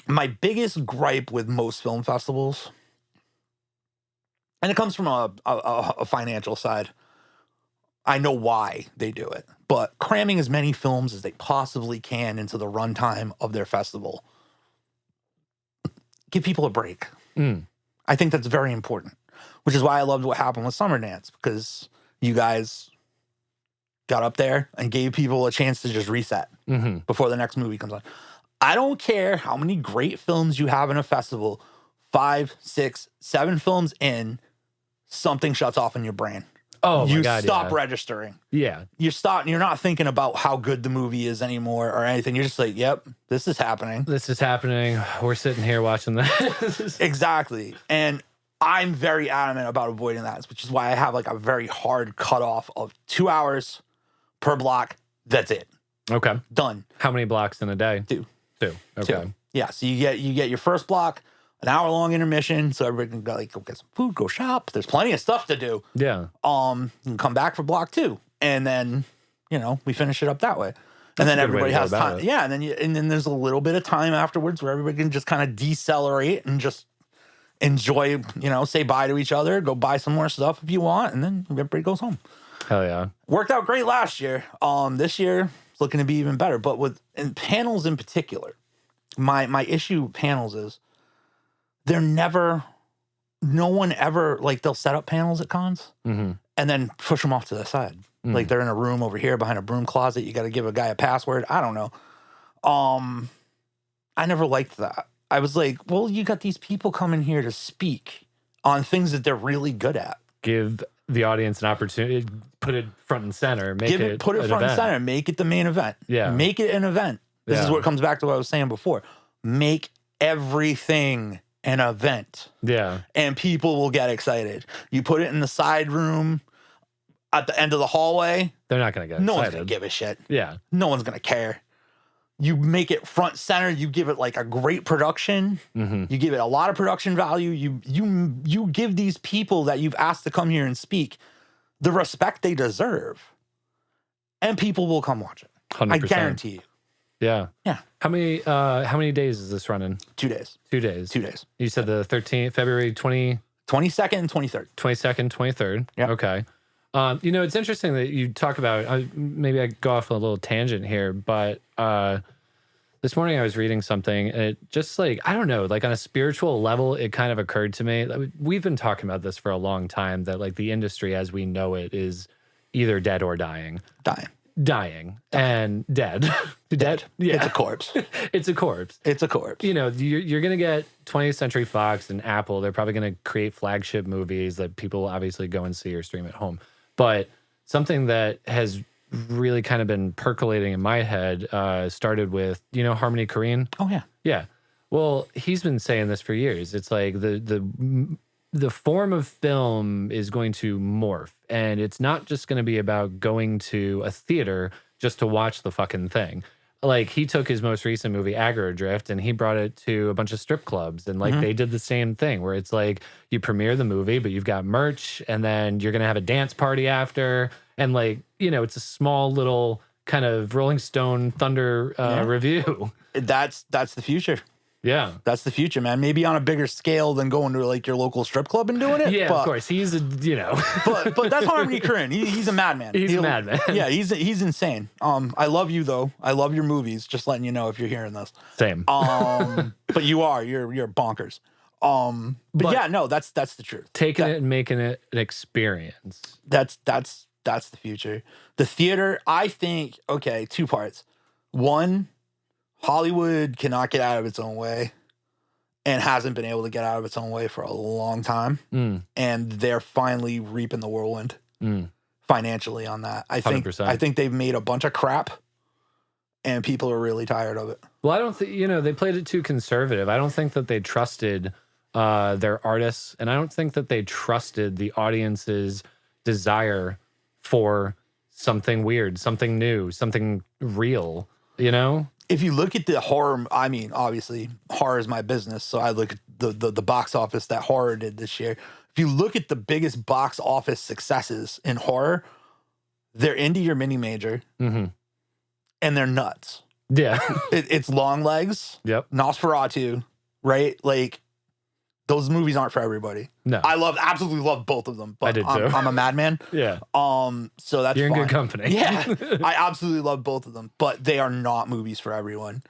Speaker 1: my biggest gripe with most film festivals. And it comes from a financial side. I know why they do it, but cramming as many films as they possibly can into the runtime of their festival. Give people a break. I think that's very important, which is why I loved what happened with Summer Dance, because you guys got up there and gave people a chance to just reset before the next movie comes on. I don't care how many great films you have in a festival, 5, 6, 7 films in, something shuts off in your brain.
Speaker 2: Oh, my
Speaker 1: you
Speaker 2: God,
Speaker 1: stop registering.
Speaker 2: Yeah.
Speaker 1: You're not thinking about how good the movie is anymore or anything. You're just like, yep, this is happening.
Speaker 2: This is happening. We're sitting here watching this.
Speaker 1: Exactly. And I'm very adamant about avoiding that, which is why I have like a very hard cutoff of 2 hours per block. That's it.
Speaker 2: Okay.
Speaker 1: Done.
Speaker 2: How many blocks in a day?
Speaker 1: 2.
Speaker 2: Okay.
Speaker 1: 2. Yeah. So you get your first block, an hour-long intermission, so everybody can go get some food, go shop. There's plenty of stuff to do.
Speaker 2: Yeah.
Speaker 1: You can come back for block 2, and then we finish it up that way. And then everybody has time. Yeah, and then there's a little bit of time afterwards where everybody can just kind of decelerate and just enjoy. Say bye to each other, go buy some more stuff if you want, and then everybody goes home.
Speaker 2: Hell yeah!
Speaker 1: Worked out great last year. This year it's looking to be even better. But in panels in particular, my issue with panels is. No one ever, like, they'll set up panels at cons and then push them off to the side. Like they're in a room over here behind a broom closet. You got to give a guy a password. I don't know. I never liked that. I was like, well, you got these people coming here to speak on things that they're really good at.
Speaker 2: Give the audience an opportunity, put it front and center, put it front and center,
Speaker 1: make it the main event.
Speaker 2: Yeah.
Speaker 1: Make it an event. This is what comes back to what I was saying before. Make everything an event.
Speaker 2: Yeah.
Speaker 1: And people will get excited. You put it in the side room at the end of the hallway.
Speaker 2: They're not going to get excited.
Speaker 1: No one's going to give a shit.
Speaker 2: Yeah.
Speaker 1: No one's going to care. You make it front center. You give it like a great production. You give it a lot of production value. You give these people that you've asked to come here and speak the respect they deserve. And people will come watch it.
Speaker 2: 100%.
Speaker 1: I guarantee you.
Speaker 2: Yeah.
Speaker 1: Yeah.
Speaker 2: How many days is this running?
Speaker 1: 2 days.
Speaker 2: 2 days.
Speaker 1: 2 days.
Speaker 2: You said the 13th, February 22nd
Speaker 1: and 23rd.
Speaker 2: 22nd, 23rd.
Speaker 1: Yeah.
Speaker 2: Okay. It's interesting that you talk about, maybe I go off on a little tangent here, but this morning I was reading something, and it just like, I don't know, like on a spiritual level, it kind of occurred to me. We've been talking about this for a long time, that like the industry as we know it is either dead or dying. Dying and dead. Dead. Yeah.
Speaker 1: It's a corpse.
Speaker 2: It's a corpse.
Speaker 1: It's a corpse.
Speaker 2: You know, you're going to get 20th Century Fox and Apple. They're probably going to create flagship movies that people will obviously go and see or stream at home. But something that has really kind of been percolating in my head started with, Harmony Korine?
Speaker 1: Oh, yeah.
Speaker 2: Yeah. Well, he's been saying this for years. It's like the form of film is going to morph, and it's not just going to be about going to a theater just to watch the fucking thing. Like, he took his most recent movie, Aggro Drift, and he brought it to a bunch of strip clubs, and like they did the same thing, where it's like you premiere the movie, but you've got merch, and then you're gonna have a dance party after, and like, it's a small little kind of Rolling Stone Thunder review.
Speaker 1: That's the future.
Speaker 2: Yeah.
Speaker 1: That's the future, man. Maybe on a bigger scale than going to like your local strip club and doing it.
Speaker 2: Yeah, of course. He's
Speaker 1: but that's Harmony Korine. He's a madman.
Speaker 2: He's a madman.
Speaker 1: Yeah, he's insane. I love you though. I love your movies. Just letting you know if you're hearing this.
Speaker 2: Same.
Speaker 1: But you're bonkers. But yeah, no, that's the truth.
Speaker 2: Taking it and making it an experience.
Speaker 1: That's the future. The theater, I think, okay, 2 parts. One, Hollywood cannot get out of its own way and hasn't been able to get out of its own way for a long time. And they're finally reaping the whirlwind financially on that. I think
Speaker 2: 100%.
Speaker 1: I think they've made a bunch of crap and people are really tired of it.
Speaker 2: Well, I don't think, they played it too conservative. I don't think that they trusted their artists, and I don't think that they trusted the audience's desire for something weird, something new, something real, If you look at the horror, I mean, obviously, horror is my business, so I look at the box office that horror did this year. If you look at the biggest box office successes in horror, they're indie or mini major, and they're nuts. Yeah.
Speaker 1: It's Long Legs,
Speaker 2: yep,
Speaker 1: Nosferatu, right? Like, those movies aren't for everybody.
Speaker 2: No.
Speaker 1: I absolutely love both of them, but
Speaker 2: I did too.
Speaker 1: I'm a madman.
Speaker 2: Yeah.
Speaker 1: So that's
Speaker 2: You're in
Speaker 1: fine.
Speaker 2: good company.
Speaker 1: Yeah. I absolutely love both of them, but they are not movies for everyone.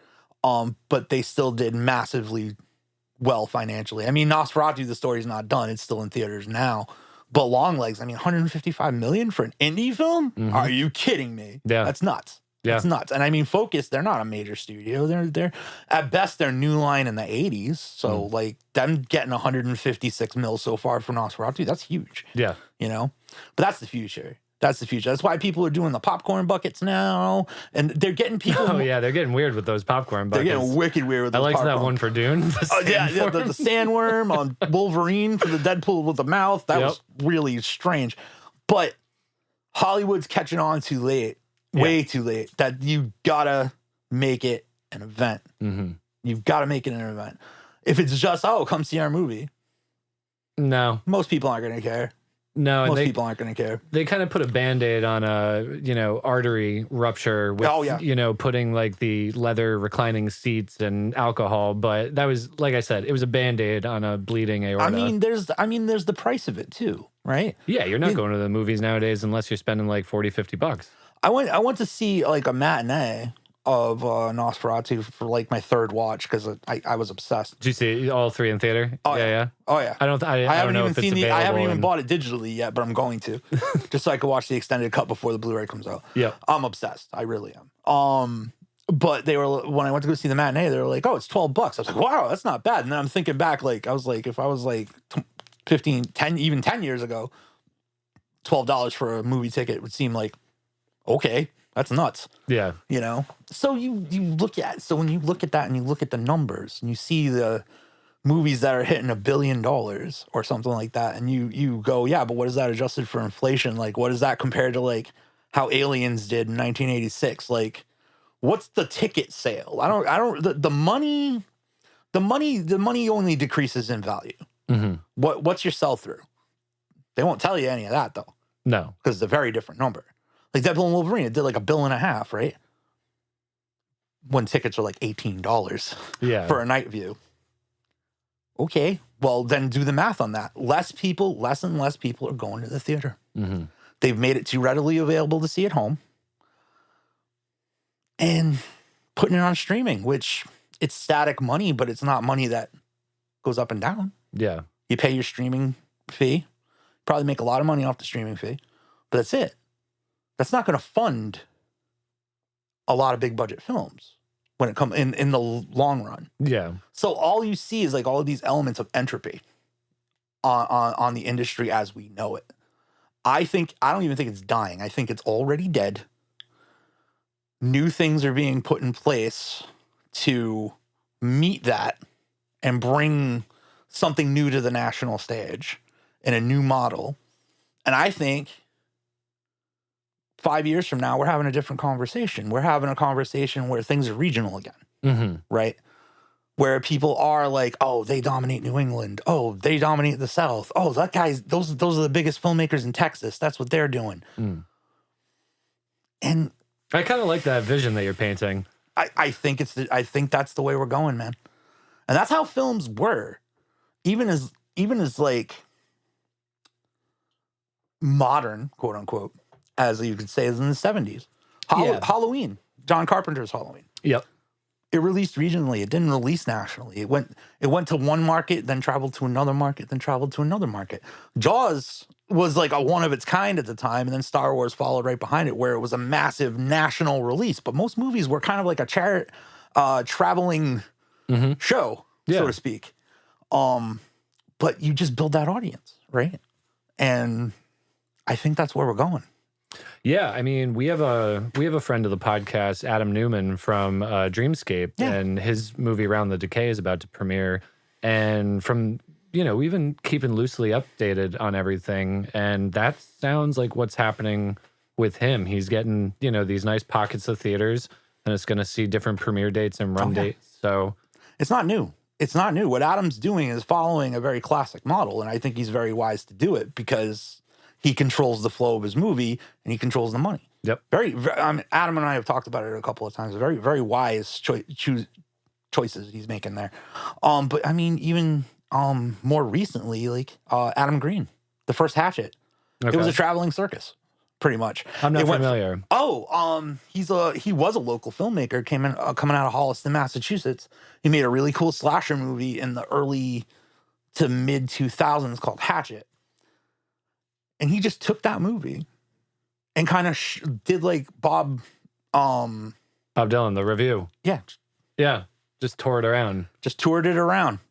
Speaker 1: But they still did massively well financially. I mean, Nosferatu, the story's not done. It's still in theaters now. But Long Legs, I mean, $155 million for an indie film? Are you kidding me?
Speaker 2: Yeah.
Speaker 1: That's nuts.
Speaker 2: Yeah.
Speaker 1: That's nuts. And I mean, Focus, they're not a major studio. They're at best they're New Line in the 80s. So like them getting 156 mil so far for Nosferatu, that's huge.
Speaker 2: Yeah.
Speaker 1: But that's the future. That's the future. That's why people are doing the popcorn buckets now. And they're getting people.
Speaker 2: Oh, yeah. They're getting weird with those popcorn buckets.
Speaker 1: They're getting wicked weird with those
Speaker 2: I liked
Speaker 1: popcorn.
Speaker 2: that one for Dune.
Speaker 1: The sandworm on Wolverine for the Deadpool with the mouth. That was really strange. But Hollywood's catching on too late. Way too late. That you gotta make it an event. You've got to make it an event. If it's just, come see our movie.
Speaker 2: No.
Speaker 1: Most people aren't going to care.
Speaker 2: No,
Speaker 1: most people aren't going to care.
Speaker 2: They kind of put a Band-Aid on a, artery rupture with, putting like the leather reclining seats and alcohol. But that was, like I said, it was a Band-Aid on a bleeding aorta.
Speaker 1: I mean, there's the price of it too, right?
Speaker 2: Yeah, you're not going to the movies nowadays unless you're spending like $40, $50.
Speaker 1: I went to see like a matinee of Nosferatu for like my third watch because I was obsessed.
Speaker 2: Did you see all 3 in theater?
Speaker 1: Oh yeah. Oh yeah.
Speaker 2: I haven't even seen the.
Speaker 1: I haven't even bought it digitally yet, but I'm going to, just so I can watch the extended cut before the Blu-ray comes out.
Speaker 2: Yeah,
Speaker 1: I'm obsessed. I really am. But they were, when I went to go see the matinee, they were like, "Oh, it's $12." I was like, "Wow, that's not bad." And then I'm thinking back, like I was like, if I was like 15, 10, even 10 years ago, $12 for a movie ticket would seem like okay. That's nuts.
Speaker 2: Yeah.
Speaker 1: You know? So when you look at that and you look at the numbers and you see the movies that are hitting $1 billion or something like that, and you go, yeah, but what is that adjusted for inflation? Like, what is that compared to like how Aliens did in 1986? Like, what's the ticket sale? The money only decreases in value.
Speaker 2: Mm-hmm.
Speaker 1: What's your sell through? They won't tell you any of that though.
Speaker 2: No.
Speaker 1: Because it's a very different number. Like Deadpool and Wolverine, it did like $1.5 billion, right? When tickets are like $18 for a night view. Okay, well then do the math on that. Less and less people are going to the theater.
Speaker 2: Mm-hmm.
Speaker 1: They've made it too readily available to see at home. And putting it on streaming, which it's static money, but it's not money that goes up and down.
Speaker 2: Yeah.
Speaker 1: You pay your streaming fee, probably make a lot of money off the streaming fee, but that's it. That's not going to fund a lot of big budget films when it comes in the long run.
Speaker 2: Yeah.
Speaker 1: So all you see is like all of these elements of entropy on the industry as we know it. I don't even think it's dying. I think it's already dead. New things are being put in place to meet that and bring something new to the national stage in a new model. And I think 5 years from now, we're having a different conversation. We're having a conversation where things are regional again, right? Where people are like, oh, they dominate New England. Oh, they dominate the South. Oh, those are the biggest filmmakers in Texas. That's what they're doing. Mm. And
Speaker 2: I kind of like that vision that you're painting.
Speaker 1: I think that's the way we're going, man. And that's how films were, even as like modern, quote unquote, as you could say, is in the 70s. Halloween, John Carpenter's Halloween.
Speaker 2: Yep.
Speaker 1: It released regionally. It didn't release nationally. It went to one market, then traveled to another market, then traveled to another market. Jaws was like a one of its kind at the time, and then Star Wars followed right behind it, where it was a massive national release. But most movies were kind of like a traveling show, so to speak. But you just build that audience, right? And I think that's where we're going.
Speaker 2: Yeah, I mean, we have a friend of the podcast, Adam Newman from Dreamscape, and his movie Around the Decay is about to premiere. And from, we've been keeping loosely updated on everything, and that sounds like what's happening with him. He's getting, these nice pockets of theaters, and it's going to see different premiere dates and run dates. So
Speaker 1: it's not new. It's not new. What Adam's doing is following a very classic model, and I think he's very wise to do it because he controls the flow of his movie and he controls the money.
Speaker 2: Yep.
Speaker 1: Adam and I have talked about it a couple of times. Very, very wise choices he's making there. But I mean, even more recently, like Adam Green, the first Hatchet. Okay. It was a traveling circus, pretty much.
Speaker 2: I'm not familiar.
Speaker 1: He was a local filmmaker, coming out of Holliston, Massachusetts. He made a really cool slasher movie in the early to mid 2000s called Hatchet. And he just took that movie and kind of did like Bob
Speaker 2: Dylan, The Review.
Speaker 1: Yeah.
Speaker 2: Yeah. Just toured it around.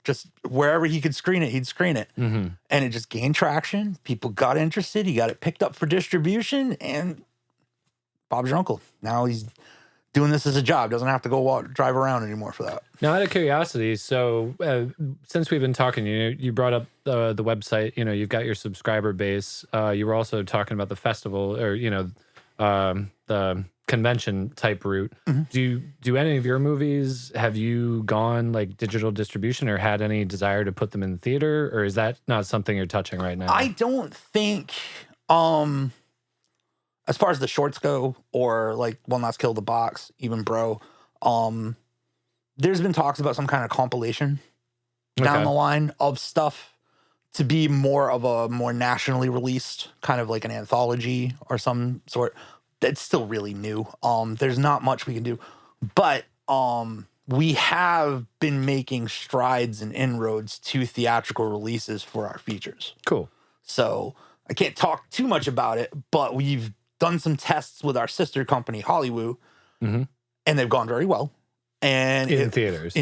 Speaker 2: Just wherever he could screen it, he'd screen it. Mm-hmm. And it just gained traction. People got interested. He got it picked up for distribution. And Bob's your uncle. Now he's doing this as a job. Doesn't have to go drive around anymore for that. Now, out of curiosity, so since we've been talking, you brought up the website. You've got your subscriber base. You were also talking about the festival, or the convention type route. Mm-hmm. Do any of your movies, have you gone like digital distribution or had any desire to put them in the theater, or is that not something you're touching right now?
Speaker 1: I don't think. As far as the shorts go, or like One Last Kill the Box, even Bro, there's been talks about some kind of compilation down the line of stuff to be more nationally released, kind of like an anthology or some sort. It's still really new. There's not much we can do. But we have been making strides and inroads to theatrical releases for our features.
Speaker 2: Cool.
Speaker 1: So I can't talk too much about it, but we've done some tests with our sister company, Hollywood, and they've gone very well. And
Speaker 2: in theaters.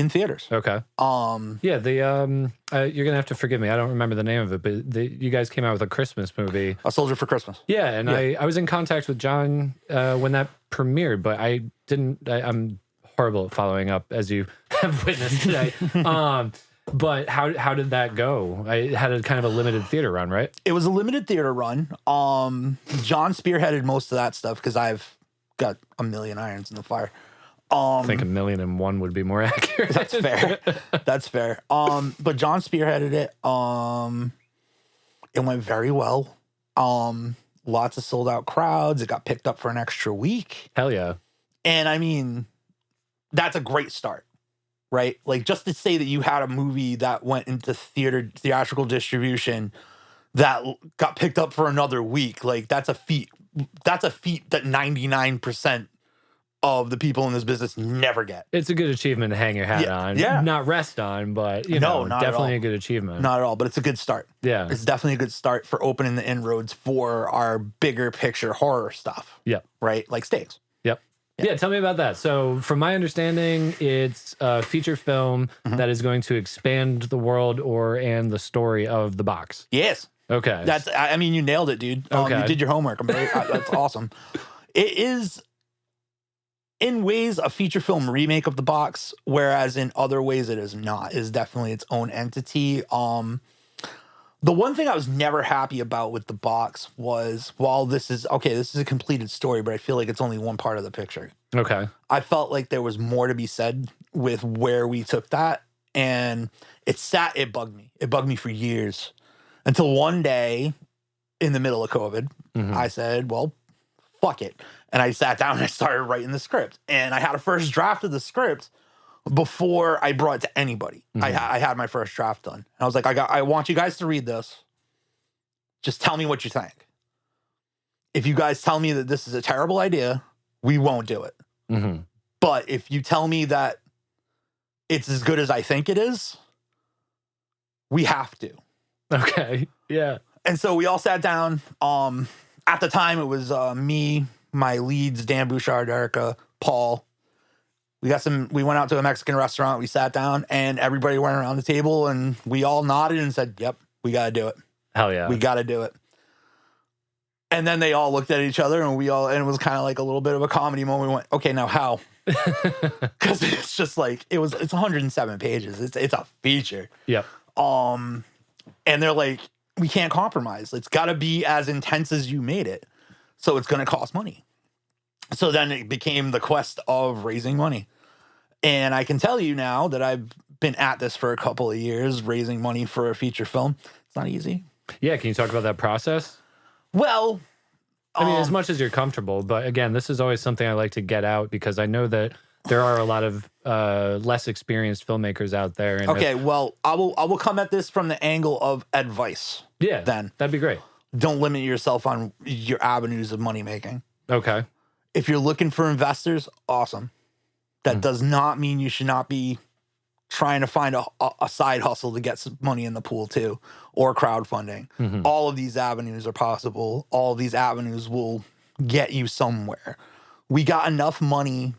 Speaker 2: Okay. Yeah, you're gonna have to forgive me. I don't remember the name of it, but you guys came out with a Christmas movie,
Speaker 1: A Soldier for Christmas.
Speaker 2: Yeah, and I was in contact with John when that premiered, but I'm horrible at following up, as you have witnessed today. But how did that go? I had a kind of a limited theater run, right?
Speaker 1: It was a limited theater run. John spearheaded most of that stuff because I've got a million irons in the fire.
Speaker 2: I think 1,000,001 would be more accurate.
Speaker 1: That's fair. That's fair. But John spearheaded it. It went very well. Lots of sold out crowds. It got picked up for an extra week.
Speaker 2: Hell yeah.
Speaker 1: And I mean, that's a great start, right? Like, just to say that you had a movie that went into theatrical distribution that got picked up for another week, like, that's a feat. That's a feat that 99% of the people in this business never get.
Speaker 2: It's a good achievement to hang your hat on.
Speaker 1: Yeah.
Speaker 2: Not rest on, but you know, definitely a good achievement.
Speaker 1: Not at all, but it's a good start.
Speaker 2: Yeah.
Speaker 1: It's definitely a good start for opening the inroads for our bigger picture horror stuff.
Speaker 2: Yep.
Speaker 1: Right? Like Stakes.
Speaker 2: Yep. Yeah, tell me about that. So from my understanding, it's a feature film that is going to expand the world and the story of the box.
Speaker 1: Yes.
Speaker 2: Okay.
Speaker 1: I mean, you nailed it, dude.
Speaker 2: Okay.
Speaker 1: You did your homework. That's awesome. It is, in ways, a feature film remake of the box, whereas in other ways it is not. It is definitely its own entity. The one thing I was never happy about with the box was, while this is a completed story, but I feel like it's only one part of the picture.
Speaker 2: Okay.
Speaker 1: I felt like there was more to be said with where we took that, and it bugged me. It bugged me for years, until one day in the middle of COVID, I said, well, fuck it. And I sat down and I started writing the script. And I had a first draft of the script before I brought it to anybody. I had my first draft done. And I was like, I want you guys to read this. Just tell me what you think. If you guys tell me that this is a terrible idea, we won't do it. But if you tell me that it's as good as I think it is, we have to.
Speaker 2: Okay. Yeah.
Speaker 1: And so we all sat down. At the time, it was me, my leads, Dan Bouchard, Erica, Paul. We went out to a Mexican restaurant. We sat down, and everybody went around the table, and we all nodded and said, yep, we got to do it.
Speaker 2: Hell yeah.
Speaker 1: We got to do it. And then they all looked at each other, and it was kind of like a little bit of a comedy moment. We went, okay, now how? Because it's just like, it's 107 pages. It's a feature.
Speaker 2: Yep.
Speaker 1: And they're like, we can't compromise. It's got to be as intense as you made it. So it's going to cost money. So then it became the quest of raising money. And I can tell you now that I've been at this for a couple of years, raising money for a feature film. It's not easy.
Speaker 2: Yeah. Can you talk about that process?
Speaker 1: Well,
Speaker 2: I mean, as much as you're comfortable, but again, this is always something I like to get out, because I know that there are a lot of less experienced filmmakers out there. And
Speaker 1: well, I will come at this from the angle of advice.
Speaker 2: Yeah,
Speaker 1: then
Speaker 2: that'd be great.
Speaker 1: Don't limit yourself on your avenues of money making.
Speaker 2: Okay.
Speaker 1: If you're looking for investors, awesome. That does not mean you should not be trying to find a side hustle to get some money in the pool too, or crowdfunding. All of these avenues are possible. All of these avenues will get you somewhere. We got enough money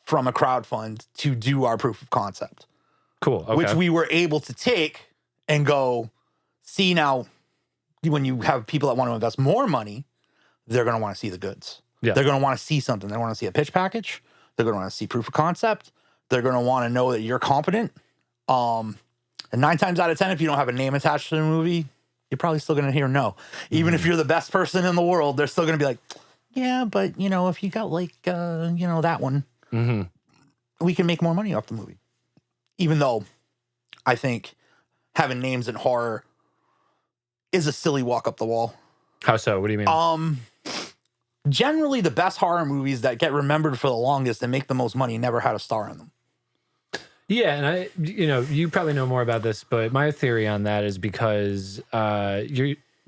Speaker 1: from a crowdfund to do our proof of concept.
Speaker 2: Cool. Okay.
Speaker 1: Which we were able to take and go, see, now when you have people that want to invest more money, they're going to want to see the goods.
Speaker 2: Yeah.
Speaker 1: They're going to want to see something. They want to see a pitch package. They're going to want to see proof of concept. They're going to want to know that you're competent. And 9 times out of 10, if you don't have a name attached to the movie, you're probably still going to hear no. Even if you're the best person in the world, they're still going to be like, yeah, but, if you got like, that one, we can make more money off the movie. Even though I think having names in horror is a silly walk up the wall.
Speaker 2: How so? What do you mean?
Speaker 1: Generally, the best horror movies that get remembered for the longest and make the most money never had a star in them.
Speaker 2: Yeah, and you probably know more about this, but my theory on that is because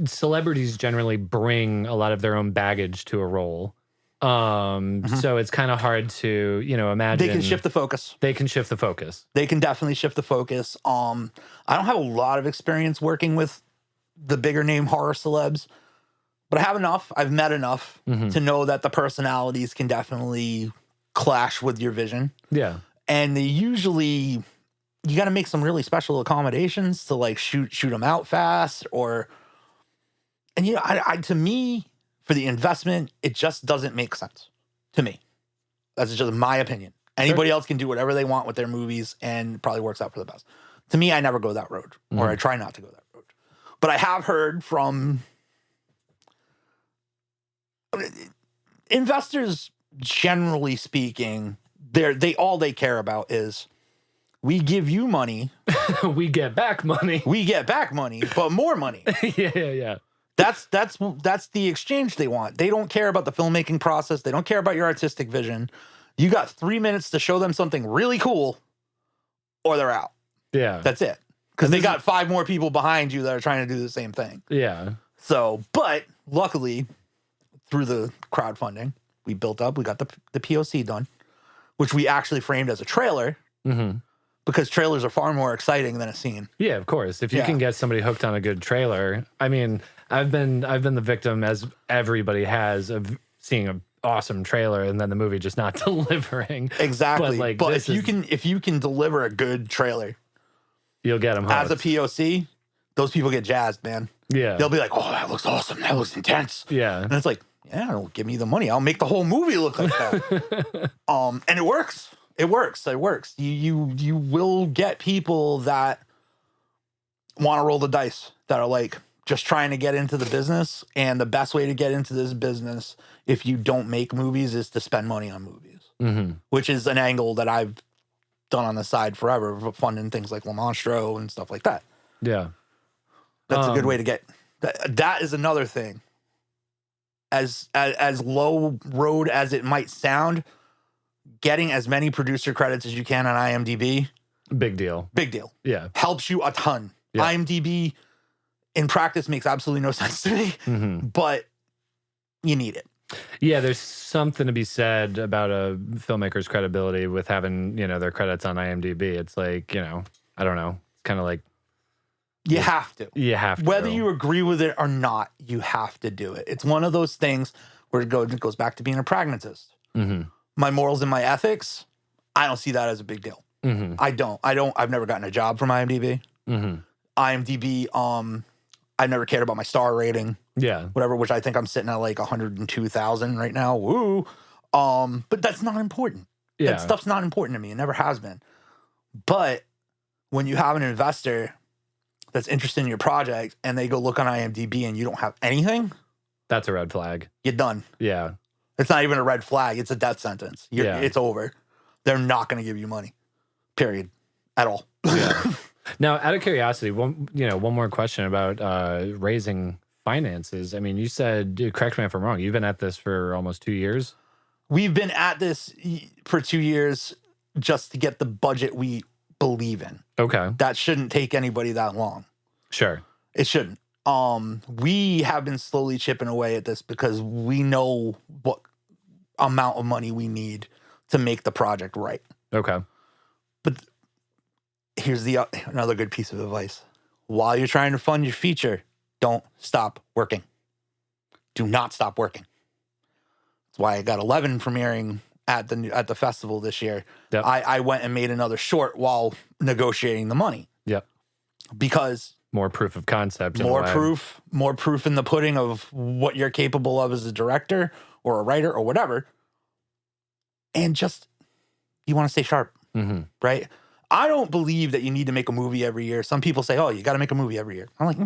Speaker 2: celebrities generally bring a lot of their own baggage to a role. So it's kind of hard to, imagine.
Speaker 1: They can shift the focus.
Speaker 2: They can shift the focus.
Speaker 1: They can definitely shift the focus. I don't have a lot of experience working with the bigger name horror celebs, but I have enough. I've met enough to know that the personalities can definitely clash with your vision.
Speaker 2: Yeah.
Speaker 1: And they usually, you got to make some really special accommodations to like shoot them out fast, and to me, for the investment, it just doesn't make sense to me. That's just my opinion. Anybody else can do whatever they want with their movies and it probably works out for the best. To me, I never go that road, or I try not to go that road. But I have heard from investors, generally speaking, all they care about is, we give you money.
Speaker 2: We get back money.
Speaker 1: We get back money, but more money.
Speaker 2: Yeah.
Speaker 1: That's the exchange they want. They don't care about the filmmaking process. They don't care about your artistic vision. You got 3 minutes to show them something really cool, or they're out.
Speaker 2: Yeah.
Speaker 1: That's it. Because they got 5 more people behind you that are trying to do the same thing.
Speaker 2: Yeah.
Speaker 1: So, but luckily, through the crowdfunding, we built up. We got the POC done, which we actually framed as a trailer. Because trailers are far more exciting than a scene.
Speaker 2: Yeah, of course. If you can get somebody hooked on a good trailer, I mean, I've been the victim, as everybody has, of seeing an awesome trailer and then the movie just not delivering.
Speaker 1: Exactly. But if you can deliver a good trailer,
Speaker 2: you'll get them hooked.
Speaker 1: As a POC, those people get jazzed, man.
Speaker 2: Yeah,
Speaker 1: they'll be like, "Oh, that looks awesome. That looks intense."
Speaker 2: Yeah,
Speaker 1: and it's like, yeah, don't give me the money. I'll make the whole movie look like that. And it works. It works. You will get people that want to roll the dice, that are like just trying to get into the business. And the best way to get into this business, if you don't make movies, is to spend money on movies, which is an angle that I've done on the side forever, funding things like Le Monstro and stuff like that.
Speaker 2: Yeah.
Speaker 1: That's a good way to get that is another thing. As low road as it might sound, getting as many producer credits as you can on IMDb,
Speaker 2: big deal.
Speaker 1: Yeah. Helps you a ton. Yeah. IMDb in practice makes absolutely no sense to me, but you need it.
Speaker 2: Yeah, there's something to be said about a filmmaker's credibility with having, their credits on IMDb. It's like, I don't know. It's kind of like
Speaker 1: you have to. Whether
Speaker 2: you
Speaker 1: agree with it or not, you have to do it. It's one of those things where it goes back to being a pragmatist. My morals and my ethics, I don't see that as a big deal. I don't. I've never gotten a job from IMDb. IMDb, I've never cared about my star rating.
Speaker 2: Yeah.
Speaker 1: Whatever, which I think I'm sitting at like 102,000 right now. Woo. But that's not important.
Speaker 2: Yeah.
Speaker 1: That stuff's not important to me. It never has been. But when you have an investor that's interested in your project and they go look on IMDb and you don't have anything,
Speaker 2: that's a red flag.
Speaker 1: You're done.
Speaker 2: Yeah.
Speaker 1: It's not even a red flag. It's a death sentence. It's over. They're not going to give you money, period, at all.
Speaker 2: Yeah. Now, out of curiosity, one more question about raising finances. I mean, you said, correct me if I'm wrong, you've been at this for almost 2 years?
Speaker 1: We've been at this for 2 years just to get the budget we believe in.
Speaker 2: Okay.
Speaker 1: That shouldn't take anybody that long.
Speaker 2: Sure.
Speaker 1: It shouldn't. We have been slowly chipping away at this because we know what amount of money we need to make the project right.
Speaker 2: Okay.
Speaker 1: But here's another good piece of advice. While you're trying to fund your feature, don't stop working. Do not stop working. That's why I got 11 premiering at the festival this year.
Speaker 2: Yep.
Speaker 1: I went and made another short while negotiating the money.
Speaker 2: Yep.
Speaker 1: Because
Speaker 2: more proof of concept.
Speaker 1: More proof in the pudding of what you're capable of as a director or a writer or whatever. And just, you want to stay sharp, right? I don't believe that you need to make a movie every year. Some people say, oh, you got to make a movie every year. I'm like,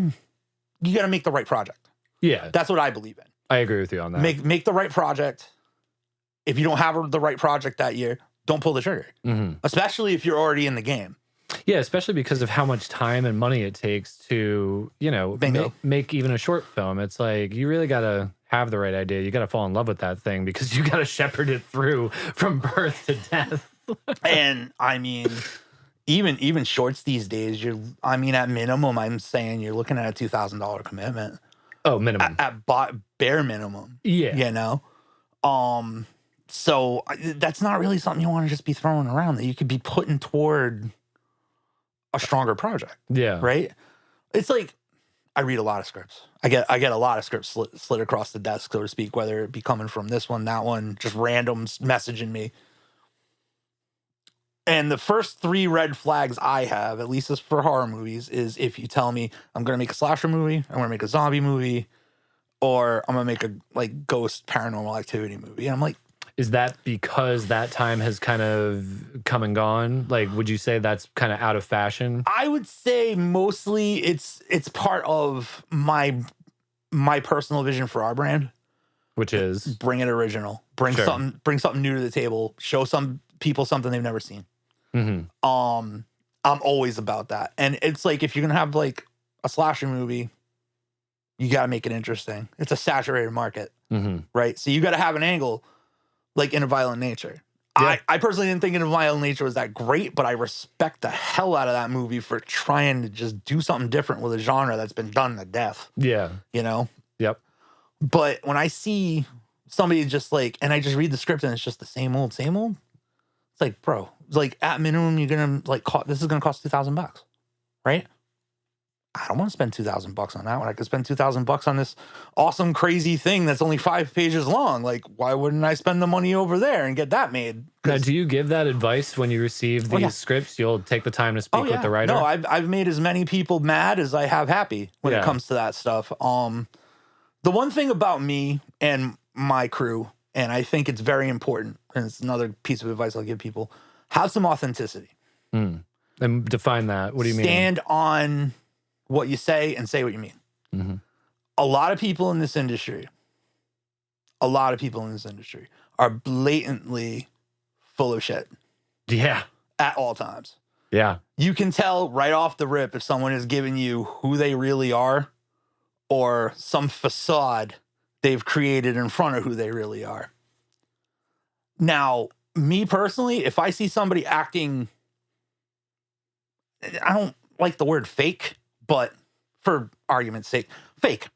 Speaker 1: you got to make the right project.
Speaker 2: Yeah.
Speaker 1: That's what I believe in.
Speaker 2: I agree with you on that.
Speaker 1: Make the right project. If you don't have the right project that year, don't pull the trigger. Especially if you're already in the game.
Speaker 2: Yeah, especially because of how much time and money it takes to, make even a short film. It's like, you really got to have the right idea. You got to fall in love with that thing because you got to shepherd it through from birth to death.
Speaker 1: And I mean, even shorts these days, at minimum, I'm saying you're looking at a $2,000 commitment.
Speaker 2: Oh, minimum.
Speaker 1: At bare minimum.
Speaker 2: Yeah.
Speaker 1: So that's not really something you want to just be throwing around, that you could be putting toward a stronger project.
Speaker 2: Yeah.
Speaker 1: Right? It's like, I read a lot of scripts. I get a lot of scripts slid across the desk, so to speak, whether it be coming from this one, that one, just randoms messaging me. And the first 3 red flags I have, at least as for horror movies, is if you tell me I'm going to make a slasher movie, I'm going to make a zombie movie, or I'm going to make a like ghost paranormal activity movie. And I'm like,
Speaker 2: is that because that time has kind of come and gone? Like, would you say that's kind of out of fashion?
Speaker 1: I would say mostly it's part of my personal vision for our brand,
Speaker 2: which is
Speaker 1: bring it original, bring something new to the table, show some people something they've never seen.
Speaker 2: Mm-hmm.
Speaker 1: I'm always about that. And it's like, if you're gonna have like a slasher movie, you gotta make it interesting. It's a saturated market, right? So you gotta have an angle like In a Violent Nature. Yeah. I personally didn't think In a Violent Nature was that great, but I respect the hell out of that movie for trying to just do something different with a genre that's been done to death.
Speaker 2: Yeah.
Speaker 1: You know?
Speaker 2: Yep.
Speaker 1: But when I see somebody just like, and I just read the script and it's just the same old, it's like, bro, it's like at minimum, you're going to like, this is going to cost $2,000, right? I don't want to spend $2,000 on that one. I could spend $2,000 on this awesome, crazy thing that's only 5 pages long. Like, why wouldn't I spend the money over there and get that made?
Speaker 2: Now, do you give that advice when you receive these scripts? You'll take the time to speak with the writer?
Speaker 1: No, I've made as many people mad as I have happy when it comes to that stuff. The one thing about me and my crew, and I think it's very important, and it's another piece of advice I'll give people, have some authenticity.
Speaker 2: And define that. What do you mean?
Speaker 1: Stand on what you say and say what you mean. A lot of people in this industry are blatantly full of shit.
Speaker 2: Yeah.
Speaker 1: At all times.
Speaker 2: Yeah.
Speaker 1: You can tell right off the rip if someone is giving you who they really are or some facade they've created in front of who they really are. Now, me personally, if I see somebody acting, I don't like the word fake, but for argument's sake, fake,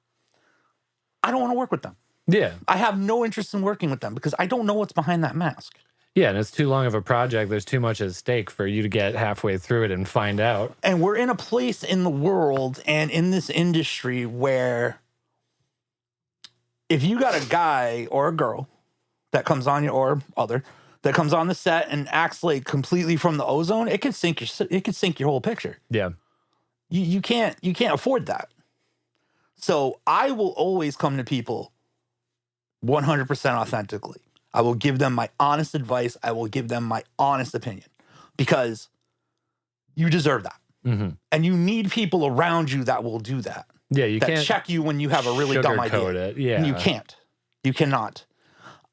Speaker 1: I don't want to work with them.
Speaker 2: Yeah.
Speaker 1: I have no interest in working with them because I don't know what's behind that mask.
Speaker 2: Yeah, and it's too long of a project. There's too much at stake for you to get halfway through it and find out.
Speaker 1: And we're in a place in the world and in this industry where if you got a guy or a girl that comes on you or other that comes on the set and acts like completely from the ozone, it could sink your whole picture.
Speaker 2: Yeah.
Speaker 1: You can't afford that. So I will always come to people 100% authentically. I will give them my honest advice. I will give them my honest opinion because you deserve that. And you need people around you that will do that.
Speaker 2: Yeah, you can't
Speaker 1: check you when you have a really dumb idea.
Speaker 2: Yeah.
Speaker 1: You can't. You cannot.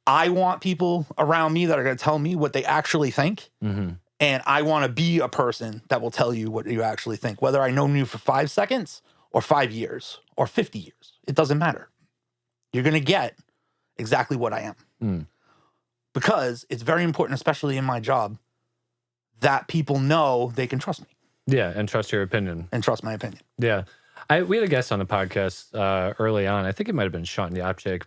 Speaker 1: I want people around me that are going to tell me what they actually think. And I want to be a person that will tell you what you actually think, whether I know you for 5 seconds or 5 years or 50 years. It doesn't matter. You're going to get exactly what I am. Because it's very important, especially in my job, that people know they can trust me.
Speaker 2: Yeah, and trust your opinion.
Speaker 1: And trust my opinion.
Speaker 2: Yeah. We had a guest on the podcast early on. I think it might have been Shawn,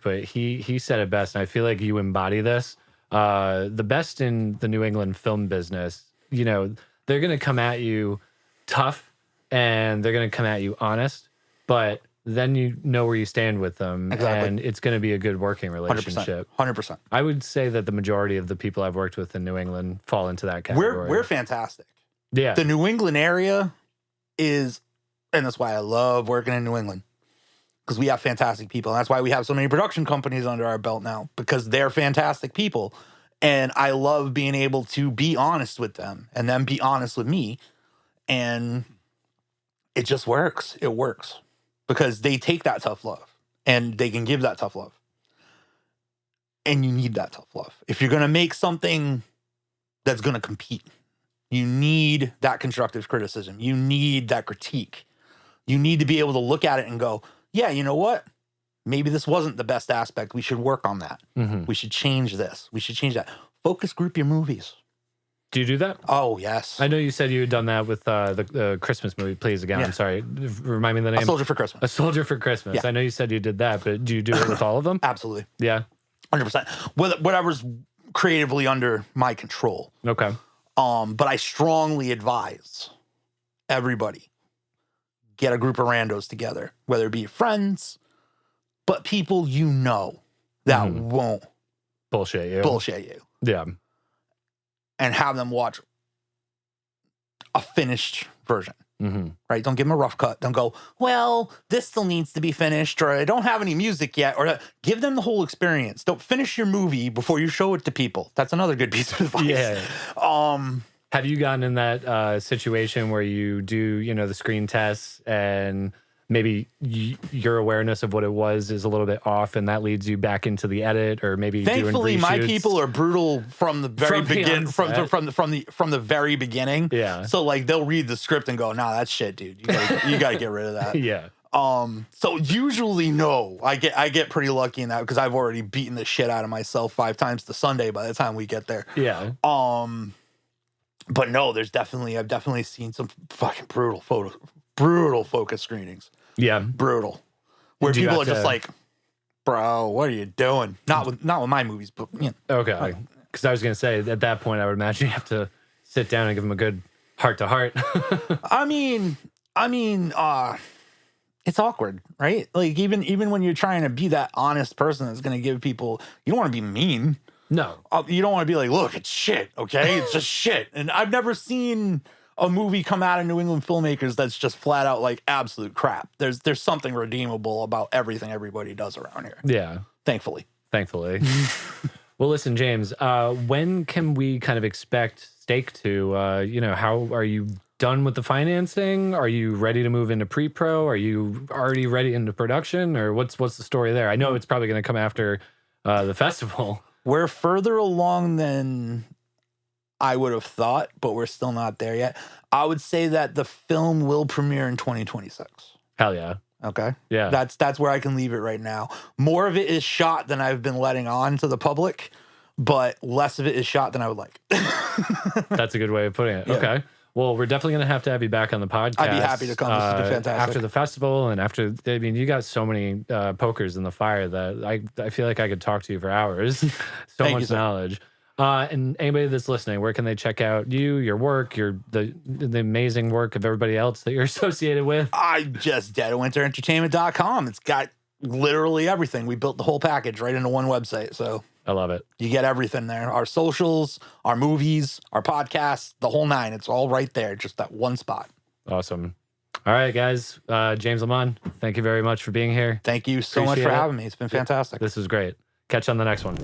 Speaker 2: but he said it best, and I feel like you embody this. The best in the New England film business, you know, they're going to come at you tough and they're going to come at you honest, but then you know where you stand with them. Exactly. And it's going to be a good working relationship.
Speaker 1: 100%.
Speaker 2: I would say that the majority of the people I've worked with in New England fall into that category.
Speaker 1: We're fantastic.
Speaker 2: Yeah.
Speaker 1: The New England area is, and that's why I love working in New England, because we have fantastic people. And that's why we have so many production companies under our belt now, because they're fantastic people. And I love being able to be honest with them and them be honest with me. And it just works. It works because they take that tough love and they can give that tough love. And you need that tough love. If you're going to make something that's going to compete, you need that constructive criticism. You need that critique. You need to be able to look at it and go, yeah, you know what? Maybe this wasn't the best aspect. We should work on that. We should change this. We should change that. Focus group your movies.
Speaker 2: Do you do that?
Speaker 1: Oh, yes.
Speaker 2: I know you said you had done that with the Christmas movie. Please, again, I'm sorry. Remind me the name.
Speaker 1: A Soldier for Christmas.
Speaker 2: A Soldier for Christmas. Yeah. I know you said you did that, but do you do it with all of them?
Speaker 1: Absolutely.
Speaker 2: Yeah.
Speaker 1: 100%. Whatever's creatively under my control.
Speaker 2: Okay.
Speaker 1: But I strongly advise everybody get a group of randos together, whether it be friends, but people that won't
Speaker 2: bullshit you. Yeah.
Speaker 1: And have them watch a finished version. Right? Don't give them a rough cut. Don't go, well, this still needs to be finished, or I don't have any music yet, or give them the whole experience. Don't finish your movie before you show it to people. That's another good piece of advice.
Speaker 2: Yeah. Have you gotten in that situation where you do, the screen tests and maybe your awareness of what it was is a little bit off, and that leads you back into the edit, or maybe
Speaker 1: thankfully
Speaker 2: doing
Speaker 1: my people are brutal from the very beginning, from the very beginning.
Speaker 2: Yeah.
Speaker 1: So like they'll read the script and go, nah, that's shit, dude. You gotta get rid of that.
Speaker 2: Yeah.
Speaker 1: So usually I get pretty lucky in that because I've already beaten the shit out of myself 5 times to Sunday by the time we get there.
Speaker 2: Yeah.
Speaker 1: But no, I've definitely seen some fucking brutal focus screenings.
Speaker 2: Yeah.
Speaker 1: Brutal. Where people are just like, bro, what are you doing? Not with my movies, but
Speaker 2: Okay. Because I was gonna say at that point I would imagine you have to sit down and give them a good heart to heart.
Speaker 1: I mean, it's awkward, right? Like even when you're trying to be that honest person that's gonna give people, you don't want to be mean.
Speaker 2: No.
Speaker 1: You don't want to be like, look, it's shit, okay? It's just shit. And I've never seen a movie come out of New England filmmakers that's just flat out like absolute crap. There's something redeemable about everything everybody does around here.
Speaker 2: Yeah.
Speaker 1: Thankfully.
Speaker 2: Well, listen, James, when can we kind of expect Stake to, how are you done with the financing? Are you ready to move into pre-pro? Are you already ready into production? Or what's the story there? I know it's probably going to come after the festival.
Speaker 1: We're further along than I would have thought, but we're still not there yet. I would say that the film will premiere in 2026.
Speaker 2: Hell yeah.
Speaker 1: Okay.
Speaker 2: Yeah.
Speaker 1: That's where I can leave it right now. More of it is shot than I've been letting on to the public, but less of it is shot than I would like.
Speaker 2: That's a good way of putting it.
Speaker 1: Yeah.
Speaker 2: Okay. Well, we're definitely going to have you back on the podcast.
Speaker 1: I'd be happy to come. This has been fantastic.
Speaker 2: After the festival and you got so many pokers in the fire that I feel like I could talk to you for hours. So much knowledge. And anybody that's listening, where can they check out you, your work, the amazing work of everybody else that you're associated with?
Speaker 1: I just deadofwinterentertainment.com. It's got literally everything. We built the whole package right into one website. So
Speaker 2: I love it.
Speaker 1: You get everything there. Our socials, our movies, our podcasts, the whole nine. It's all right there. Just that one spot.
Speaker 2: Awesome. All right, guys. James Lamond, thank you very much for being here.
Speaker 1: Thank you so much for having me. It's been fantastic.
Speaker 2: This was great. Catch you on the next one.